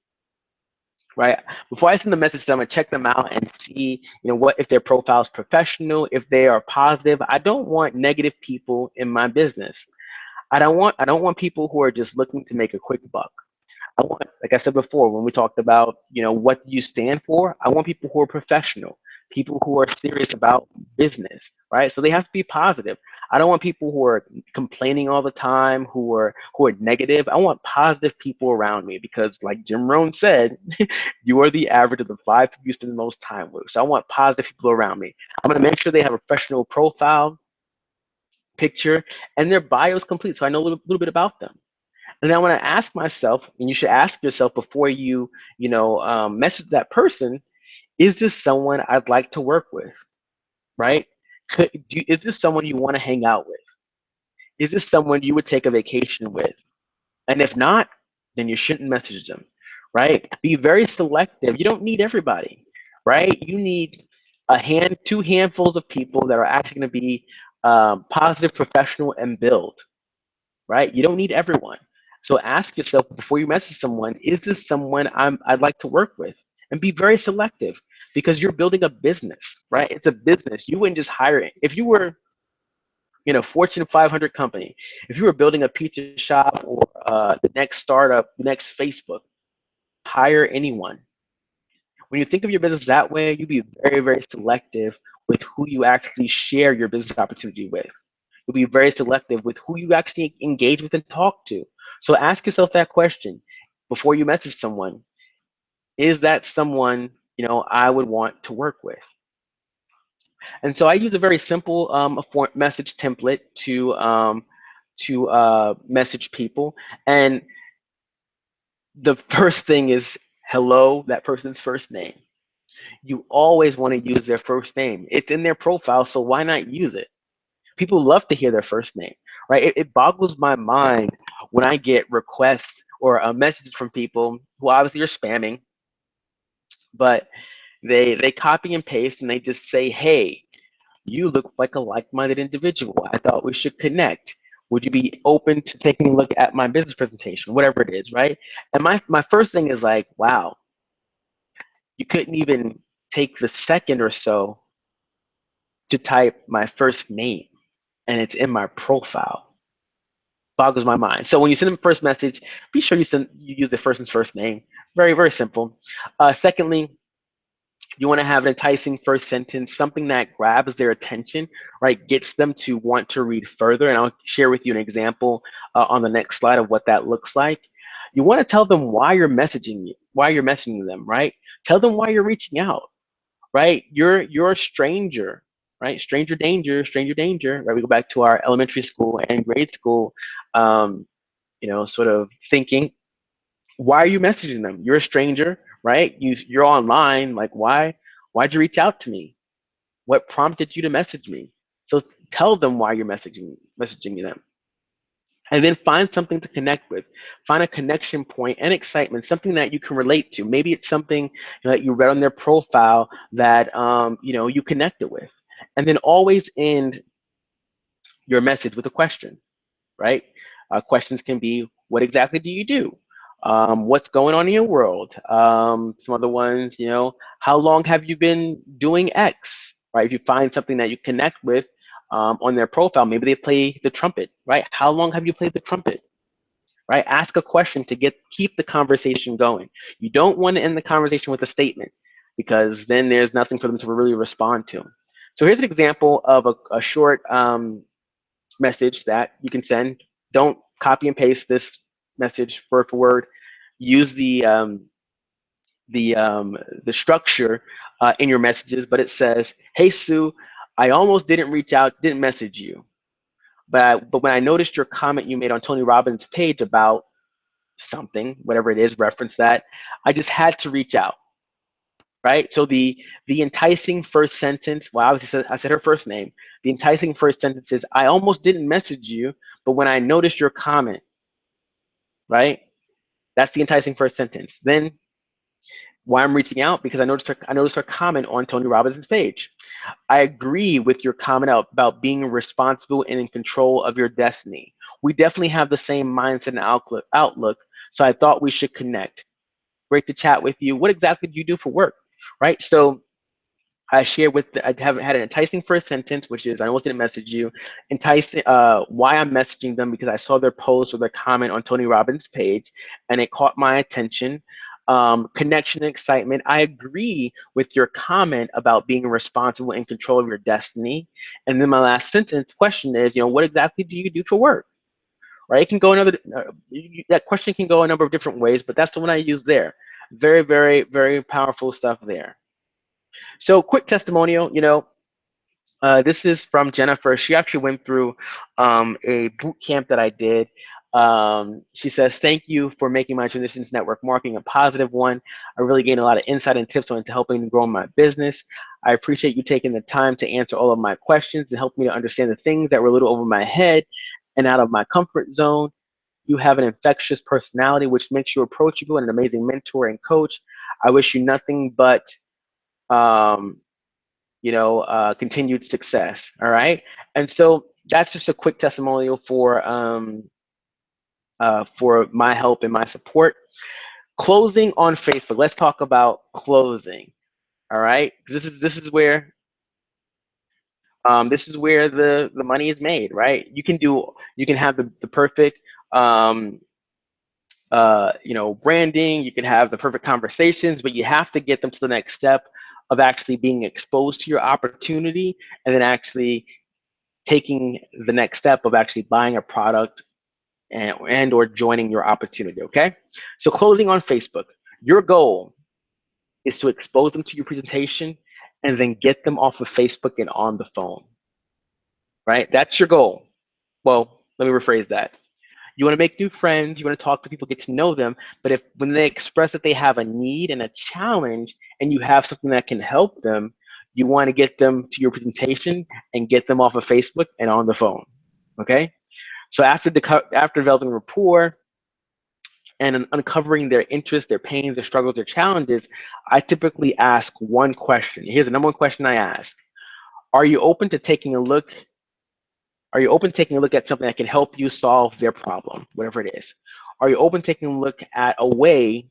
right? Before I send the message, I'm going to check them out and see, what if their profile is professional, if they are positive. I don't want negative people in my business. I don't want people who are just looking to make a quick buck. I want, like I said before, when we talked about, what you stand for, I want people who are professional, people who are serious about business, right? So they have to be positive. I don't want people who are complaining all the time, who are negative. I want positive people around me because, like Jim Rohn said, you are the average of the 5 people you spend the most time with. So I want positive people around me. I'm gonna make sure they have a professional profile picture and their bio is complete, so I know a little bit about them. And I want to ask myself, and you should ask yourself before you message that person: is this someone I'd like to work with? Right? Is this someone you want to hang out with? Is this someone you would take a vacation with? And if not, then you shouldn't message them. Right? Be very selective. You don't need everybody. Right? You need two handfuls of people that are actually going to be positive, professional, and build. Right? You don't need everyone. So ask yourself before you message someone, is this someone I'd like to work with? And be very selective because you're building a business, right? It's a business. You wouldn't just hire it. If you were in a Fortune 500 company, if you were building a pizza shop or the next startup, next Facebook, hire anyone. When you think of your business that way, you be very, very selective with who you actually share your business opportunity with. You'll be very selective with who you actually engage with and talk to. So ask yourself that question before you message someone. Is that someone I would want to work with? And so I use a very simple message template to message people. And the first thing is hello, that person's first name. You always want to use their first name. It's in their profile, so why not use it? People love to hear their first name, right? It boggles my mind when I get requests or a message from people who obviously are spamming, but they copy and paste and they just say, "Hey, you look like a like-minded individual. I thought we should connect. Would you be open to taking a look at my business presentation?" Whatever it is, right? And my first thing is like, wow, you couldn't even take the second or so to type my first name, and it's in my profile. Boggles my mind. So when you send them a first message, be sure you use the person's first name. Very, very simple. Secondly, you want to have an enticing first sentence, something that grabs their attention, right? Gets them to want to read further. And I'll share with you an example on the next slide of what that looks like. You want to tell them why you're messaging them, right? Tell them why you're reaching out, right? You're a stranger right? Stranger danger, right? We go back to our elementary school and grade school, sort of thinking, why are you messaging them? You're a stranger, right? You're online. Like, why'd you reach out to me? What prompted you to message me? So tell them why you're messaging them. And then find something to connect with. Find a connection point and excitement, something that you can relate to. Maybe it's something that you read on their profile that you connected with. And then always end your message with a question, right? Questions can be, what exactly do you do? What's going on in your world? Some other ones, how long have you been doing X, right? If you find something that you connect with on their profile, maybe they play the trumpet, right? How long have you played the trumpet? Right? Ask a question to keep the conversation going. You don't want to end the conversation with a statement because then there's nothing for them to really respond to. So here's an example of a short message that you can send. Don't copy and paste this message word for word. Use the structure in your messages, but it says, "Hey Sue, I almost didn't reach out, didn't message you, but when I noticed your comment you made on Tony Robbins' page about something, whatever it is, reference that, I just had to reach out." Right? So the enticing first sentence, well, obviously I said her first name. The enticing first sentence is, I almost didn't message you, but when I noticed your comment, right? That's the enticing first sentence. Then why I'm reaching out, because I noticed her comment on Tony Robbins' page. I agree with your comment about being responsible and in control of your destiny. We definitely have the same mindset and outlook, so I thought we should connect. Great to chat with you. What exactly do you do for work? Right? So I haven't had an enticing first sentence, which is, I almost didn't message you. Enticing, why I'm messaging them, because I saw their post or their comment on Tony Robbins' page and it caught my attention. Connection and excitement. I agree with your comment about being responsible and in control of your destiny. And then my last sentence question is, what exactly do you do for work? Right? It can go that question can go a number of different ways, but that's the one I use there. Very, very, very powerful stuff there. So quick testimonial, this is from Jennifer. She actually went through a boot camp that I did. She says, thank you for making my Transitions Network marketing a positive one. I really gained a lot of insight and tips on helping grow my business. I appreciate you taking the time to answer all of my questions and help me to understand the things that were a little over my head and out of my comfort zone. You have an infectious personality, which makes you approachable and an amazing mentor and coach. I wish you nothing but um, continued success. All right. And so that's just a quick testimonial for my help and my support. Closing on Facebook. Let's talk about closing. All right. This is where the money is made, right? You can have the perfect branding, you can have the perfect conversations, but you have to get them to the next step of actually being exposed to your opportunity and then actually taking the next step of actually buying a product and or joining your opportunity, okay? So closing on Facebook, your goal is to expose them to your presentation and then get them off of Facebook and on the phone, right? That's your goal. Well, let me rephrase that. You want to make new friends, you want to talk to people, get to know them, but when they express that they have a need and a challenge and you have something that can help them, you want to get them to your presentation and get them off of Facebook and on the phone, okay? So after developing rapport and uncovering their interests, their pains, their struggles, their challenges, I typically ask one question. Here's the number one question I ask. Are you open to taking a look at something that can help you solve their problem, whatever it is? Are you open to taking a look at a way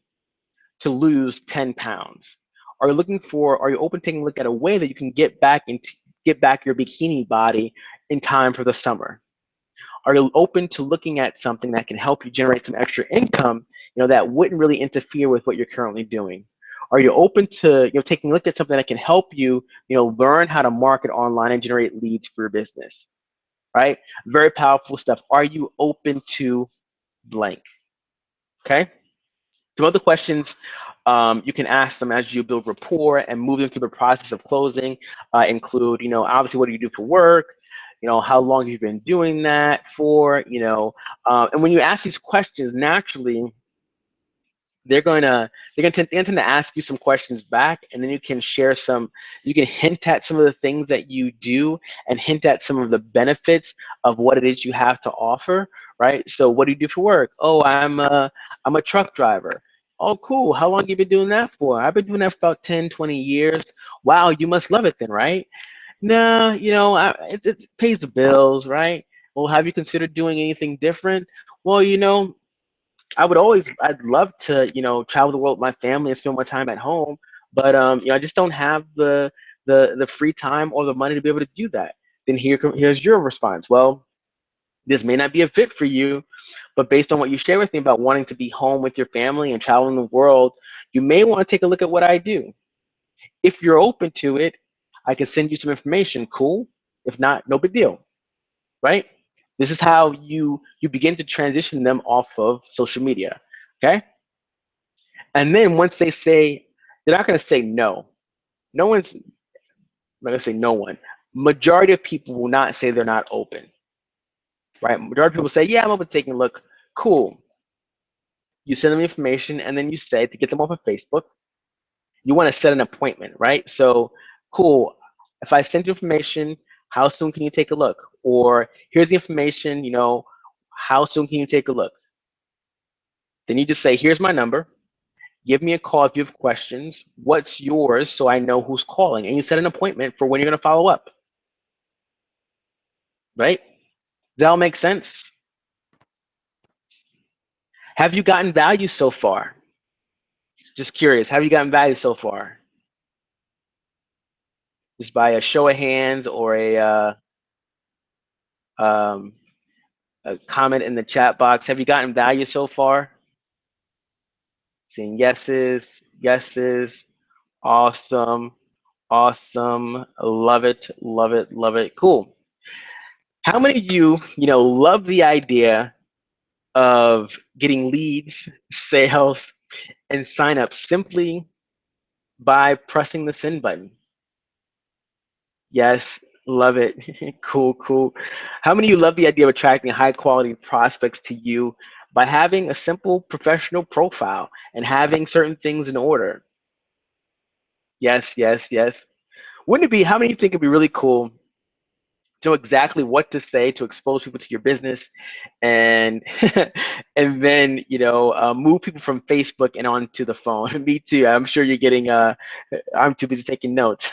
to lose 10 pounds? Are you open to taking a look at a way that you can get back your bikini body in time for the summer? Are you open to looking at something that can help you generate some extra income, that wouldn't really interfere with what you're currently doing? Are you open to, taking a look at something that can help you, learn how to market online and generate leads for your business? Right? Very powerful stuff. Are you open to blank? Okay. Some other questions you can ask them as you build rapport and move them through the process of closing include, obviously, what do you do for work? How long have you been doing that for? And when you ask these questions, naturally, they're gonna tend to ask you some questions back, and then you can hint at some of the things that you do and hint at some of the benefits of what it is you have to offer, right? So what do you do for work? Oh, I'm a truck driver. Oh, cool. How long have you been doing that for? I've been doing that for about 10, 20 years. Wow, you must love it then, right? No, it pays the bills, right? Well, have you considered doing anything different? Well, I'd love to, travel the world with my family and spend more time at home, but I just don't have the free time or the money to be able to do that. Then here's your response. Well, this may not be a fit for you, but based on what you share with me about wanting to be home with your family and traveling the world, you may want to take a look at what I do. If you're open to it, I can send you some information. Cool. If not, no big deal, right? This is how you begin to transition them off of social media. Okay. And then once they're not going to say no. No one's not going to say no one. Majority of people will not say they're not open, right? Majority of people say, yeah, I'm open to taking a look. Cool. You send them information, and then you say to get them off of Facebook, you want to set an appointment, right? So, cool. If I send you information, how soon can you take a look? Or here's the information, how soon can you take a look? Then you just say, here's my number. Give me a call if you have questions. What's yours so I know who's calling? And you set an appointment for when you're going to follow up, right? Does that all make sense? Have you gotten value so far? Just curious. Have you gotten value so far? Just by a show of hands or um, a comment in the chat box. Have you gotten value so far? Seeing yeses, yeses. Awesome. Awesome. Love it. Love it. Love it. Cool. How many of you, love the idea of getting leads, sales, and signups simply by pressing the send button? Yes, love it. Cool, cool. How many of you love the idea of attracting high quality prospects to you by having a simple professional profile and having certain things in order? Yes, yes, yes. Wouldn't it be, how many of you think it'd be really cool to know exactly what to say to expose people to your business and and then move people from Facebook and onto the phone? Me too. I'm sure you're getting I'm too busy taking notes.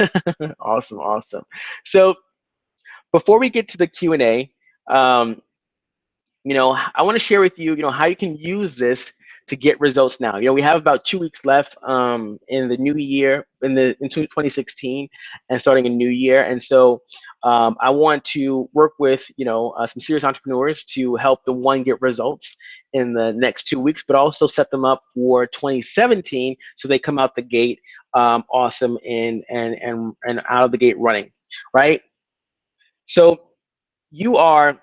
Awesome, awesome. So before we get to the Q&A, um, I want to share with you, how you can use this to get results now. We have about 2 weeks left in the new year, in 2016, and starting a new year. And so I want to work with, some serious entrepreneurs to help them, one, get results in the next 2 weeks, but also set them up for 2017 so they come out the gate awesome and out of the gate running, right? So you are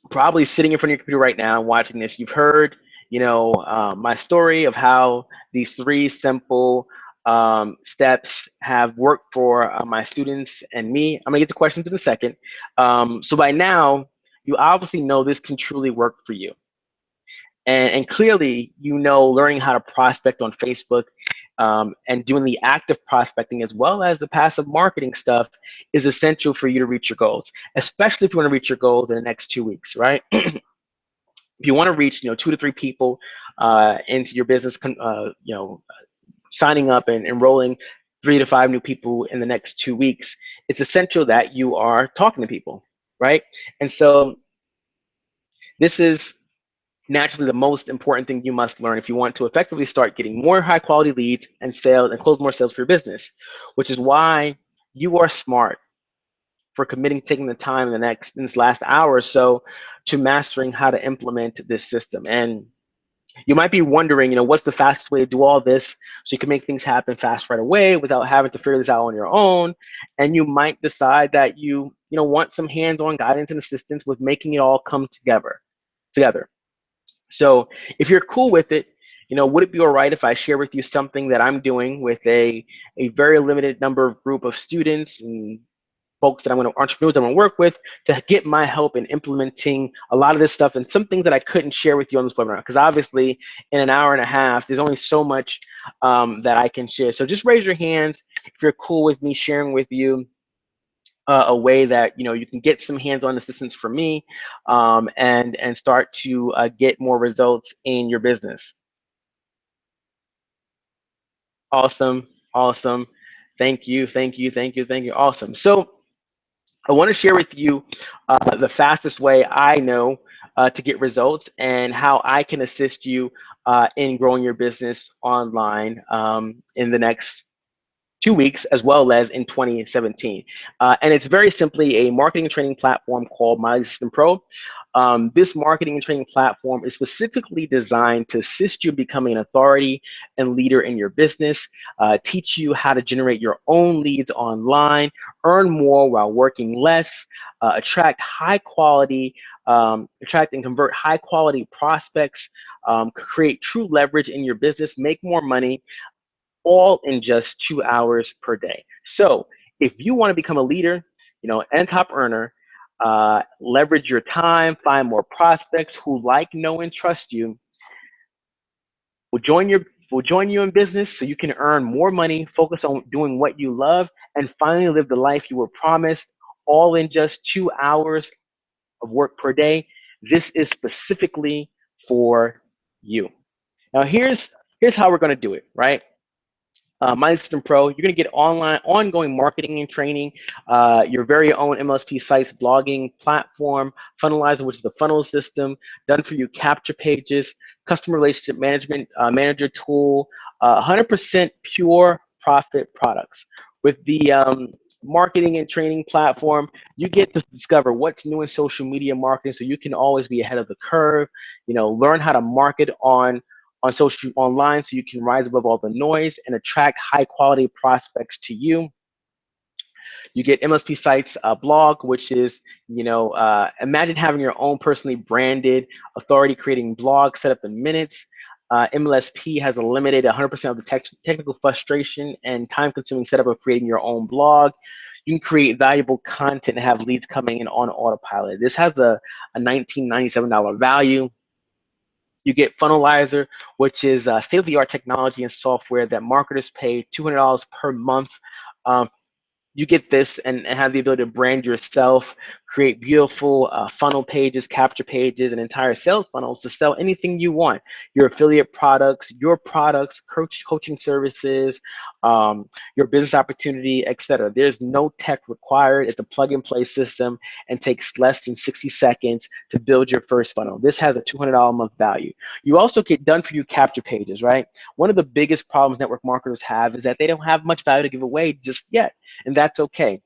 probably sitting in front of your computer right now watching this. You've heard, my story of how these three simple steps have worked for my students and me. I'm gonna get to questions in a second. So by now, you obviously know this can truly work for you. And clearly, learning how to prospect on Facebook and doing the active prospecting as well as the passive marketing stuff is essential for you to reach your goals, especially if you want to reach your goals in the next 2 weeks, right? If you want to reach, 2 to 3 people into your business, signing up and enrolling 3 to 5 new people in the next 2 weeks, it's essential that you are talking to people, right? And so this is naturally the most important thing you must learn if you want to effectively start getting more high quality leads and sales and close more sales for your business, which is why you are smart for committing, taking the time in this last hour or so to mastering how to implement this system. And you might be wondering, what's the fastest way to do all this so you can make things happen fast right away without having to figure this out on your own. And you might decide that you want some hands-on guidance and assistance with making it all come together. So if you're cool with it, Would it be all right if I share with you something that I'm doing with a very limited number of group of students and folks that entrepreneurs I'm going to work with to get my help in implementing a lot of this stuff and some things that I couldn't share with you on this webinar? Because obviously, in an hour and a half, there's only so much that I can share. So just raise your hands if you're cool with me sharing with you a way that you can get some hands-on assistance from me, and start to get more results in your business. Awesome, awesome. Thank you, thank you, thank you, thank you. Awesome. So I want to share with you the fastest way I know to get results and how I can assist you in growing your business online in the next 2 weeks, as well as in 2017. And it's very simply a marketing and training platform called My System Pro. This marketing and training platform is specifically designed to assist you in becoming an authority and leader in your business, teach you how to generate your own leads online, earn more while working less, attract and convert high quality prospects, create true leverage in your business, make more money, all in just 2 hours per day. So if you want to become a leader, and top earner, leverage your time, find more prospects who like, know, and trust you, will join you in business so you can earn more money, focus on doing what you love, and finally live the life you were promised, all in just 2 hours of work per day. This is specifically for you. Now here's how we're going to do it, right? My System Pro, you're going to get ongoing marketing and training, your very own MLSP sites blogging platform, Funnelizer, which is the funnel system, done for you capture pages, customer relationship management manager tool, 100% pure profit products. With the marketing and training platform, you get to discover what's new in social media marketing, so you can always be ahead of the curve. Learn how to market on social online so you can rise above all the noise and attract high quality prospects to you. You get MLSP Sites blog, which is, imagine having your own personally branded authority creating blog set up in minutes. MLSP has eliminated 100% of the technical frustration and time consuming setup of creating your own blog. You can create valuable content and have leads coming in on autopilot. This has a $1997 value. You get Funnelizer, which is state-of-the-art technology and software that marketers pay $200 per month. You get this and have the ability to brand yourself, create beautiful funnel pages, capture pages, and entire sales funnels to sell anything you want. Your affiliate products, your products, coaching services, your business opportunity, etc. There's no tech required. It's a plug-and-play system and takes less than 60 seconds to build your first funnel. This has a $200 a month value. You also get done for you capture pages, right? One of the biggest problems network marketers have is that they don't have much value to give away just yet, and that's okay.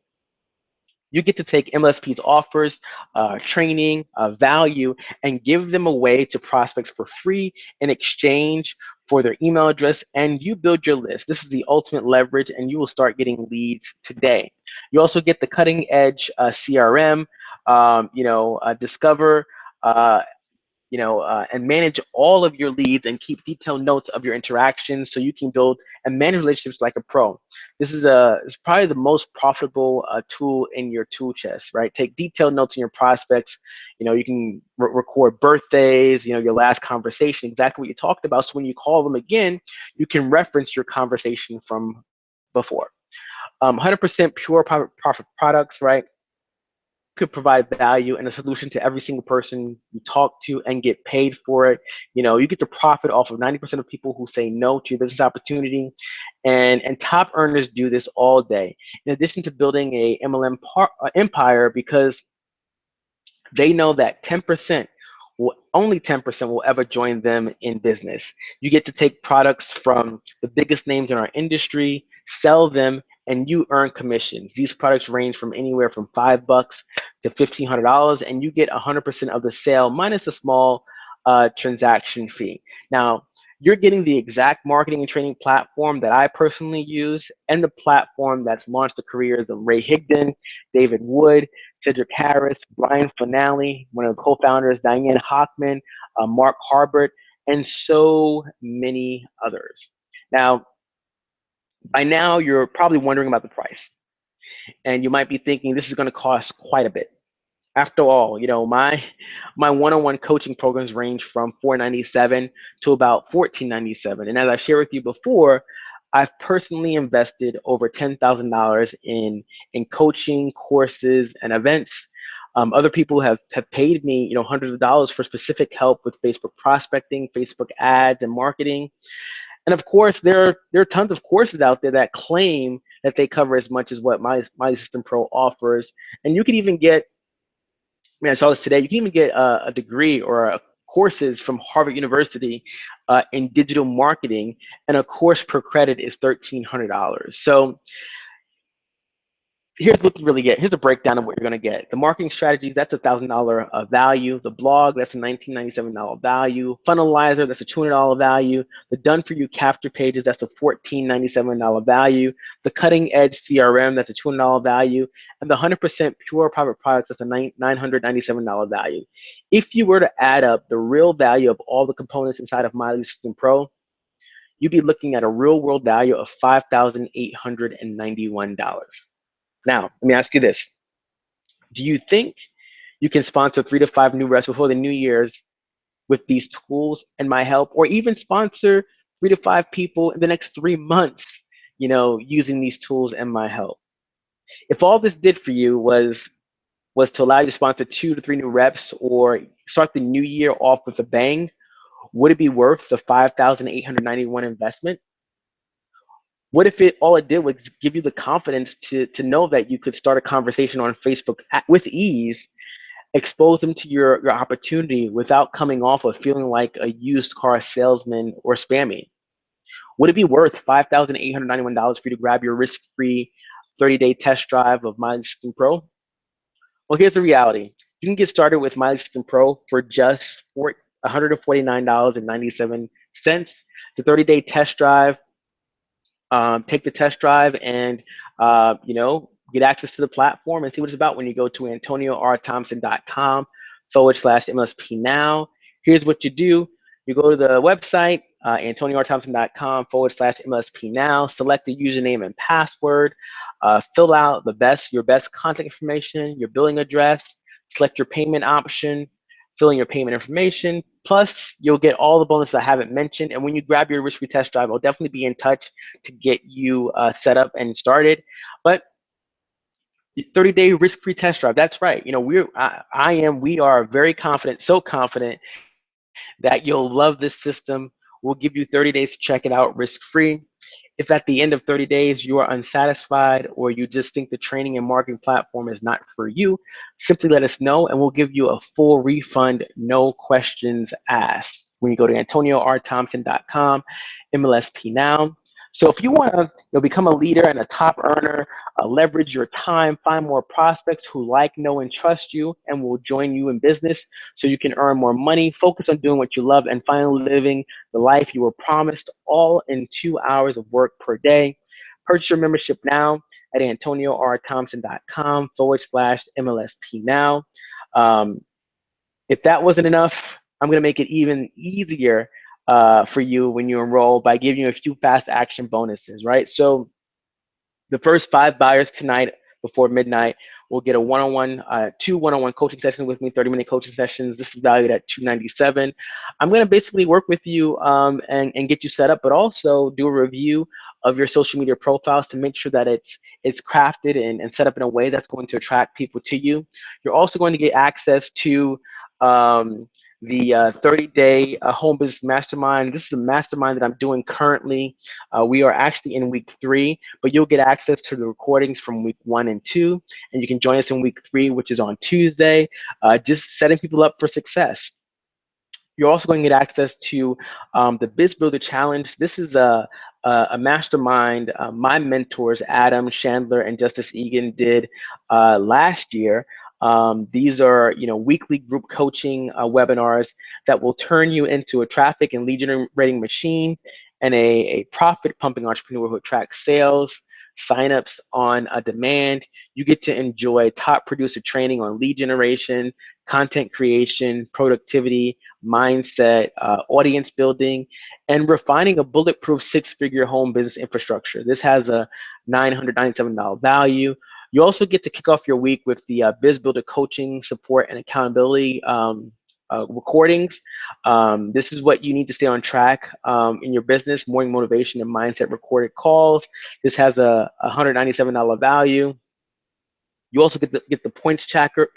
You get to take MLSP's offers, training, value, and give them away to prospects for free in exchange for their email address, and you build your list. This is the ultimate leverage, and you will start getting leads today. You also get the cutting edge CRM, Discover, and manage all of your leads and keep detailed notes of your interactions so you can build and manage relationships like a pro. This is it's probably the most profitable tool in your tool chest, right? Take detailed notes on your prospects. You can record birthdays, your last conversation, exactly what you talked about. So when you call them again, you can reference your conversation from before. 100% pure profit products, right? Could provide value and a solution to every single person you talk to and get paid for it. You get to profit off of 90% of people who say no to your business opportunity, and top earners do this all day. In addition to building a MLM empire, because they know that only 10% will ever join them in business. You get to take products from the biggest names in our industry, sell them, and you earn commissions. These products range from anywhere from $5 to $1,500, and you get 100% of the sale minus a small transaction fee. Now, you're getting the exact marketing and training platform that I personally use and the platform that's launched the careers of Ray Higdon, David Wood, Cedric Harris, Brian Finale, one of the co-founders, Diane Hockman, Mark Harbert, and so many others. Now, by now, you're probably wondering about the price, and you might be thinking this is going to cost quite a bit. After all, my one-on-one coaching programs range from $497 to about $1497. And as I shared with you before, I've personally invested over $10,000 in coaching, courses, and events. Other people have paid me, hundreds of dollars for specific help with Facebook prospecting, Facebook ads, and marketing. And of course, there are tons of courses out there that claim that they cover as much as what my System Pro offers. And you can even get, I saw this today, you can even get a degree or courses from Harvard University in digital marketing, and a course per credit is $1,300. So here's what you really get. Here's a breakdown of what you're going to get. The marketing strategies, that's $1,000 value. The blog, that's a $1,997 value. Funnelizer, that's a $200 value. The done for you capture pages, that's a $1,497 value. The cutting edge CRM, that's a $200 value. And the 100% pure private products, that's a $997 value. If you were to add up the real value of all the components inside of My System Pro, you'd be looking at a real world value of $5,891. Now, let me ask you this. Do you think you can sponsor 3 to 5 new reps before the New Year's with these tools and my help, or even sponsor 3 to 5 people in the next 3 months, using these tools and my help? If all this did for you was to allow you to sponsor 2 to 3 new reps or start the new year off with a bang, would it be worth the $5,891 investment? What if all it did was give you the confidence to know that you could start a conversation on Facebook with ease, expose them to your opportunity without coming off of feeling like a used car salesman or spammy? Would it be worth $5,891 for you to grab your risk-free 30-day test drive of My System Pro? Well, here's the reality. You can get started with My System Pro for just $149.97. The 30-day test drive, take the test drive and get access to the platform and see what it's about when you go to AntonioRThompson.com/MLSP now. Here's what you do. You go to the website, AntonioRThompson.com/MLSP now, select the username and password, fill out your best contact information, your billing address, select your payment option, fill in your payment information. Plus, you'll get all the bonuses I haven't mentioned. And when you grab your risk-free test drive, I'll definitely be in touch to get you set up and started. But 30-day risk-free test drive, that's right. We are very confident, so confident that you'll love this system. We'll give you 30 days to check it out risk-free. If at the end of 30 days you are unsatisfied or you just think the training and marketing platform is not for you, simply let us know and we'll give you a full refund, no questions asked. When you go to AntonioRThompson.com, MLSP now. So if you want to become a leader and a top earner, leverage your time, find more prospects who like, know, and trust you and will join you in business so you can earn more money, focus on doing what you love, and finally living the life you were promised, all in 2 hours of work per day. Purchase your membership now at AntonioRThompson.com/MLSP now. If that wasn't enough, I'm going to make it even easier for you when you enroll by giving you a few fast action bonuses, right? So the first 5 buyers tonight before midnight will get a two one-on-one coaching sessions with me, 30-minute coaching sessions. This is valued at $297. I'm going to basically work with you and get you set up, but also do a review of your social media profiles to make sure that it's crafted and set up in a way that's going to attract people to you. You're also going to get access to the 30-day home business mastermind. This is a mastermind that I'm doing currently. We are actually in week 3, but you'll get access to the recordings from week 1 and 2, and you can join us in week 3, which is on Tuesday, just setting people up for success. You're also going to get access to the Biz Builder Challenge. This is a mastermind my mentors, Adam Chandler and Justice Egan, did last year. These are weekly group coaching webinars that will turn you into a traffic and lead generating machine and a profit pumping entrepreneur who attracts sales, signups on demand. You get to enjoy top producer training on lead generation, content creation, productivity, mindset, audience building, and refining a bulletproof six-figure home business infrastructure. This has a $997 value. You also get to kick off your week with the Biz Builder coaching, support, and accountability recordings. This is what you need to stay on track in your business: morning motivation and mindset recorded calls. This has a $197 value. You also get the points tracker.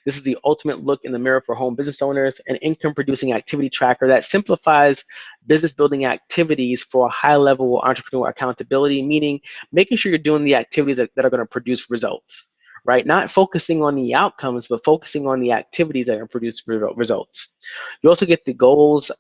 This is the ultimate look in the mirror for home business owners, an income producing activity tracker that simplifies business building activities for a high level entrepreneur accountability, meaning making sure you're doing the activities that are going to produce results, right? Not focusing on the outcomes, but focusing on the activities that are going to produce results. You also get the goals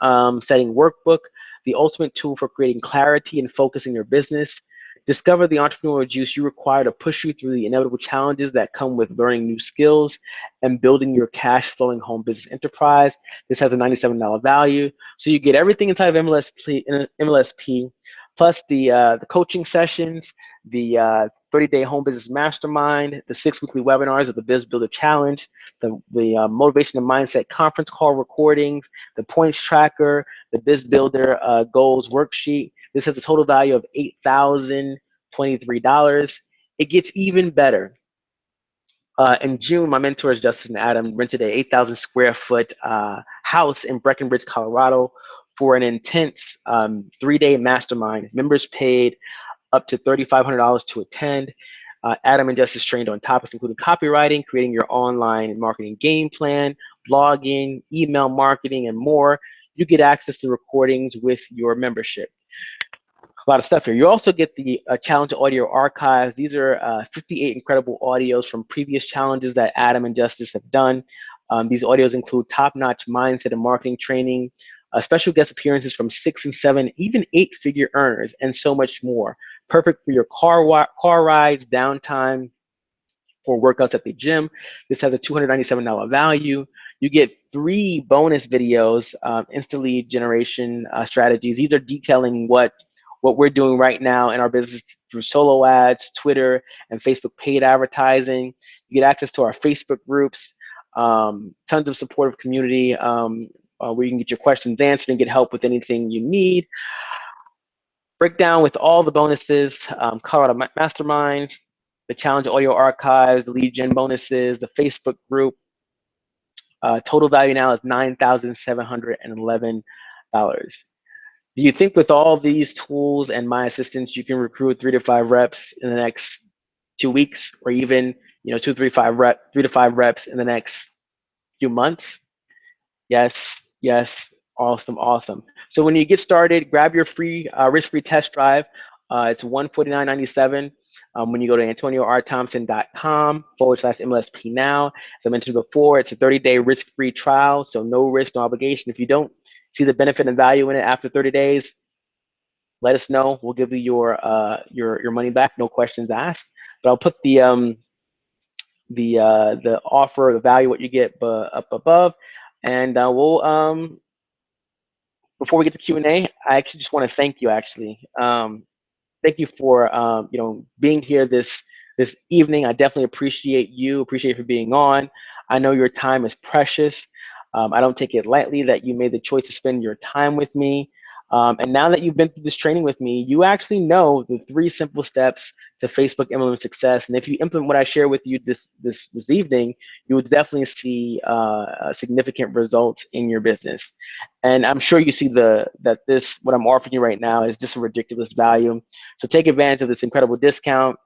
setting workbook, the ultimate tool for creating clarity and focus in your business. Discover the entrepreneurial juice you require to push you through the inevitable challenges that come with learning new skills and building your cash flowing home business enterprise. This has a $97 value. So you get everything inside of MLSP plus the coaching sessions, the 30-day home business mastermind, the 6 weekly webinars of the Biz Builder Challenge, the motivation and mindset conference call recordings, the points tracker, the Biz Builder goals worksheet. This has a total value of $8,023. It gets even better. In June, my mentors, Justin and Adam, rented a 8,000 square foot house in Breckenridge, Colorado for an intense 3-day mastermind. Members paid up to $3,500 to attend. Adam and Justice trained on topics including copywriting, creating your online marketing game plan, blogging, email marketing, and more. You get access to recordings with your membership. A lot of stuff here. You also get the challenge audio archives. These are 58 incredible audios from previous challenges that Adam and Justice have done. These audios include top-notch mindset and marketing training, special guest appearances from 6 and 7, even 8-figure earners, and so much more. Perfect for your car rides, downtime, for workouts at the gym. This has a $297 value. You get 3 bonus videos, instant lead generation strategies. These are detailing what we're doing right now in our business through solo ads, Twitter, and Facebook paid advertising. You get access to our Facebook groups, tons of supportive community where you can get your questions answered and get help with anything you need. Breakdown with all the bonuses, Colorado Mastermind, the Challenge Audio Archives, the lead gen bonuses, the Facebook group. Total value now is $9,711. Do you think with all these tools and my assistance, you can recruit 3 to 5 reps in the next 2 weeks, or even 3 to 5 reps in the next few months? Yes, yes, awesome. So when you get started, grab your free risk-free test drive. It's $149.97 when you go to antonioRthompson.com/MLSP now. As I mentioned before, it's a 30-day risk-free trial, so no risk, no obligation. If you don't see the benefit and value in it after 30 days, let us know. We'll give you your money back, no questions asked. But I'll put the offer, the value, what you get up above, and we'll before we get to Q&A, I actually just want to thank you. Thank you for being here this evening. I definitely appreciate you for being on. I know your time is precious. I don't take it lightly that you made the choice to spend your time with me. And now that you've been through this training with me, you actually know the 3 simple steps to Facebook MLM success. And if you implement what I share with you this evening, you will definitely see significant results in your business. And I'm sure you see that what I'm offering you right now is just a ridiculous value. So take advantage of this incredible discount,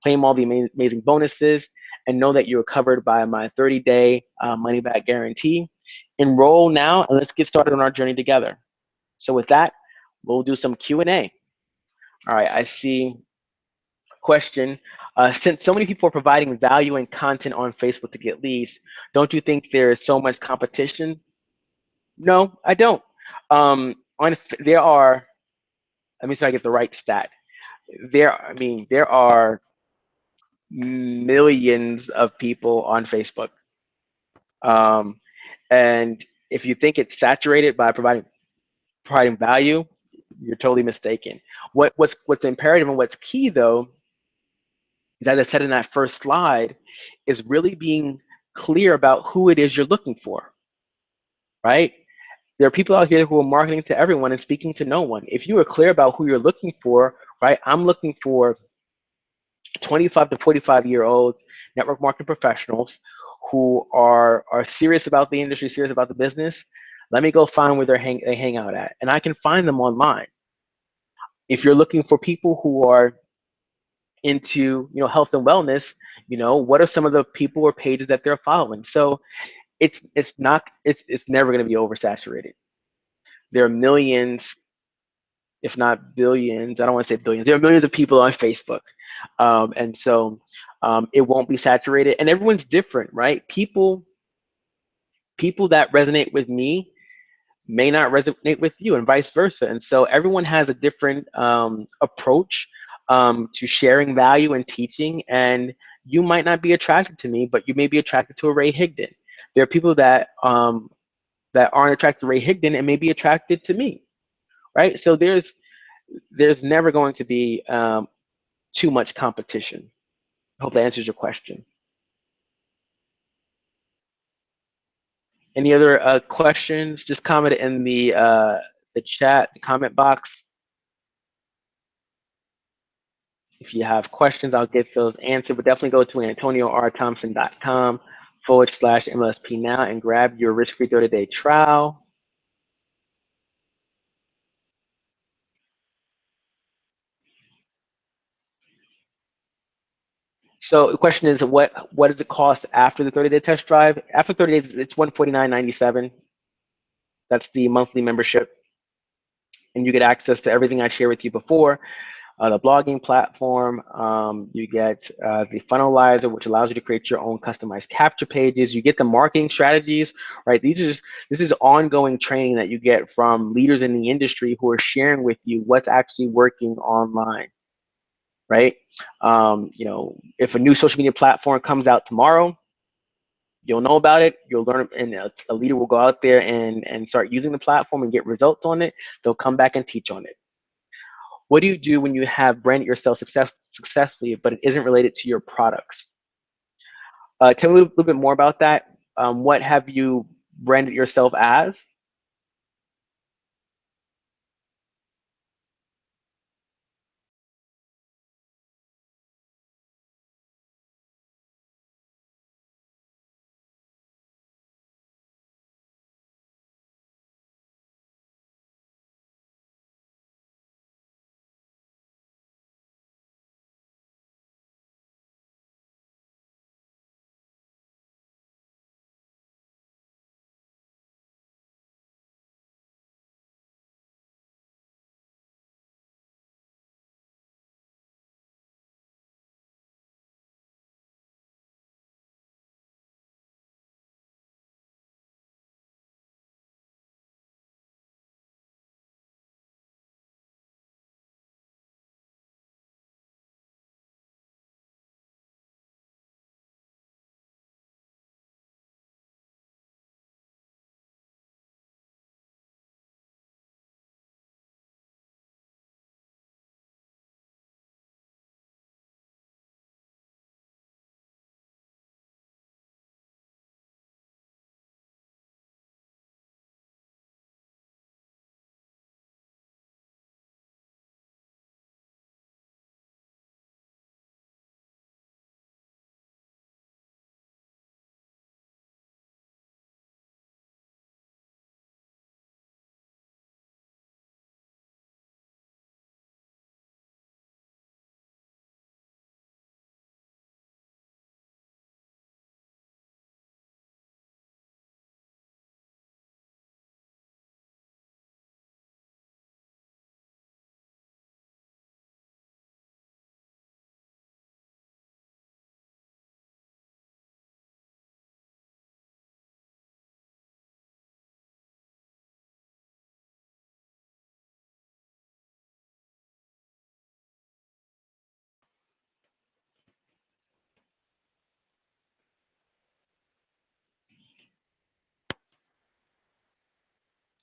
claim all the amazing bonuses, and know that you're covered by my 30-day money-back guarantee. Enroll now, and let's get started on our journey together. So with that, we'll do some Q&A. All right, I see a question. Since so many people are providing value and content on Facebook to get leads, don't you think there is so much competition? No, I don't. There are, let me see if I get the right stat. There are millions of people on Facebook. And if you think it's saturated by providing value, You're totally mistaken. What's imperative and what's key though is, as I said in that first slide, is really being clear about who it is you're looking for, right? There are people out here who are marketing to everyone and speaking to no one. If you are clear about who you're looking for, right? I'm looking for 25 to 45-year-old network marketing professionals who are serious about the industry, serious about the business. Let me go find where they hang out at, and I can find them online. If you're looking for people who are into health and wellness, what are some of the people or pages that they're following? So it's never going to be oversaturated. There are millions, if not billions, I don't want to say billions, there are millions of people on Facebook. And so it won't be saturated, and everyone's different, right? People that resonate with me may not resonate with you, and vice versa. And so everyone has a different approach to sharing value and teaching. And you might not be attracted to me, but you may be attracted to a Ray Higdon. There are people that aren't attracted to Ray Higdon and may be attracted to me, right? So there's never going to be too much competition. I hope that answers your question. Any other questions? Just comment it in the chat, the comment box. If you have questions, I'll get those answered. But definitely go to AntonioRThompson.com/MLSP now and grab your risk-free 30-day trial. So the question is, what does it cost after the 30-day test drive? After 30 days, it's $149.97. That's the monthly membership, and you get access to everything I shared with you before. The blogging platform, you get the funnelizer, which allows you to create your own customized capture pages. You get the marketing strategies, right? This is ongoing training that you get from leaders in the industry who are sharing with you what's actually working online, right? If a new social media platform comes out tomorrow, you'll know about it, you'll learn, and a leader will go out there and start using the platform and get results on it. They'll come back and teach on it. What do you do when you have branded yourself successfully, but it isn't related to your products? Tell me a little bit more about that. What have you branded yourself as?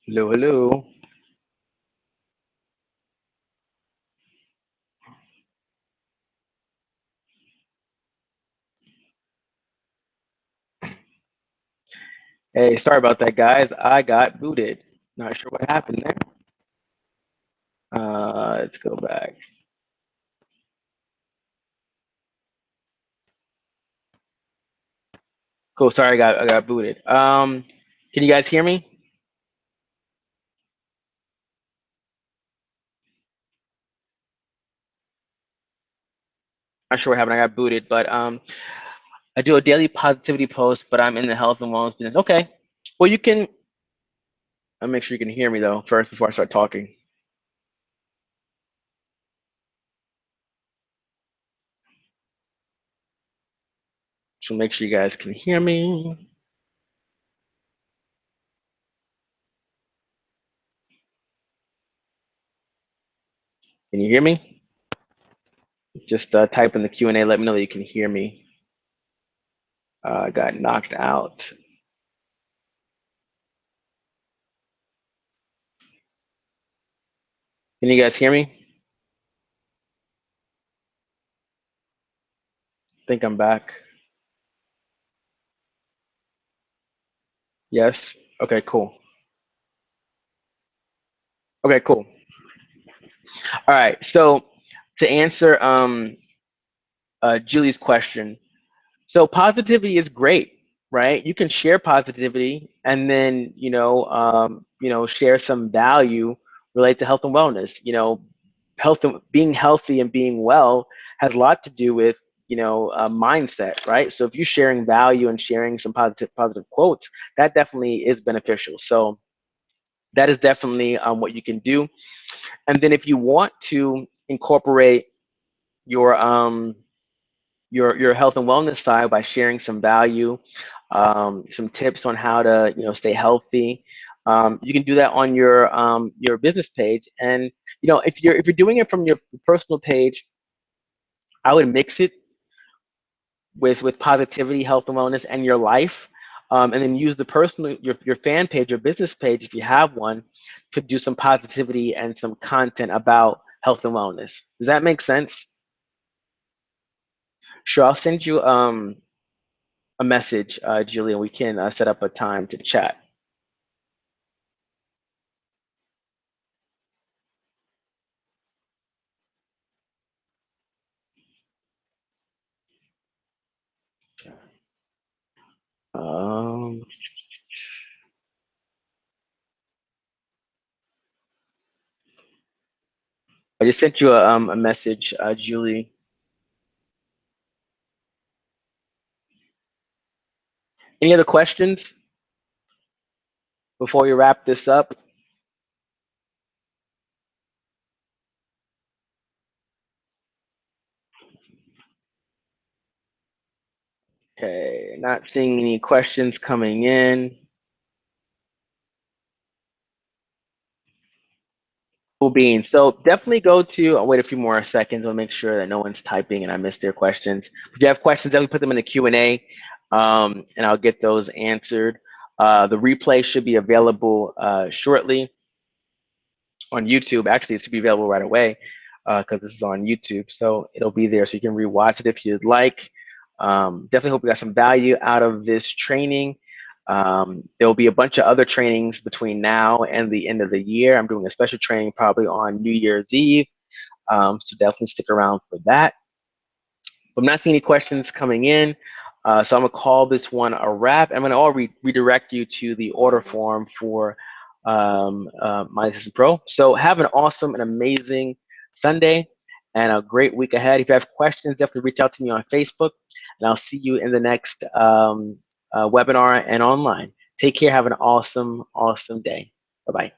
Hello, hello. Hey, sorry about that, guys. I got booted. Not sure what happened there. Let's go back. Cool. Sorry, I got booted. Can you guys hear me? Not sure what happened. I got booted, but I do a daily positivity post, but I'm in the health and wellness business. Okay. Well, you can. I'll make sure you can hear me though first before I start talking. So make sure you guys can hear me. Can you hear me? Just type in the Q&A. Let me know that you can hear me. I got knocked out. Can you guys hear me? I think I'm back. Yes. Okay. Cool. Okay. Cool. All right. So to answer Julie's question, so positivity is great, right? You can share positivity and then share some value related to health and wellness. Health and being healthy and being well has a lot to do with mindset, right? So if you're sharing value and sharing some positive quotes, that definitely is beneficial. So that is definitely what you can do. And then if you want to incorporate your your health and wellness side by sharing some value, some tips on how to stay healthy. You can do that on your business page, and if you're doing it from your personal page, I would mix it with positivity, health and wellness, and your life, and then use the personal your fan page or business page if you have one to do some positivity and some content about health and wellness. Does that make sense? Sure, I'll send you a message, Julia. We can set up a time to chat. Um, I just sent you a message, Julie. Any other questions before we wrap this up? Okay, not seeing any questions coming in. Cool beans. So definitely go to, I'll wait a few more seconds. I'll make sure that no one's typing and I missed their questions. If you have questions, definitely put them in the Q&A, and I'll get those answered. The replay should be available shortly on YouTube. Actually, it should be available right away because this is on YouTube. So it'll be there so you can rewatch it if you'd like. Definitely hope you got some value out of this training. There'll be a bunch of other trainings between now and the end of the year. I'm doing a special training probably on New Year's Eve. So definitely stick around for that. I'm not seeing any questions coming in. So I'm gonna call this one a wrap. I'm gonna redirect you to the order form for My Assistant Pro. So have an awesome and amazing Sunday and a great week ahead. If you have questions, definitely reach out to me on Facebook, and I'll see you in the next webinar and online. Take care. Have an awesome, awesome day. Bye-bye.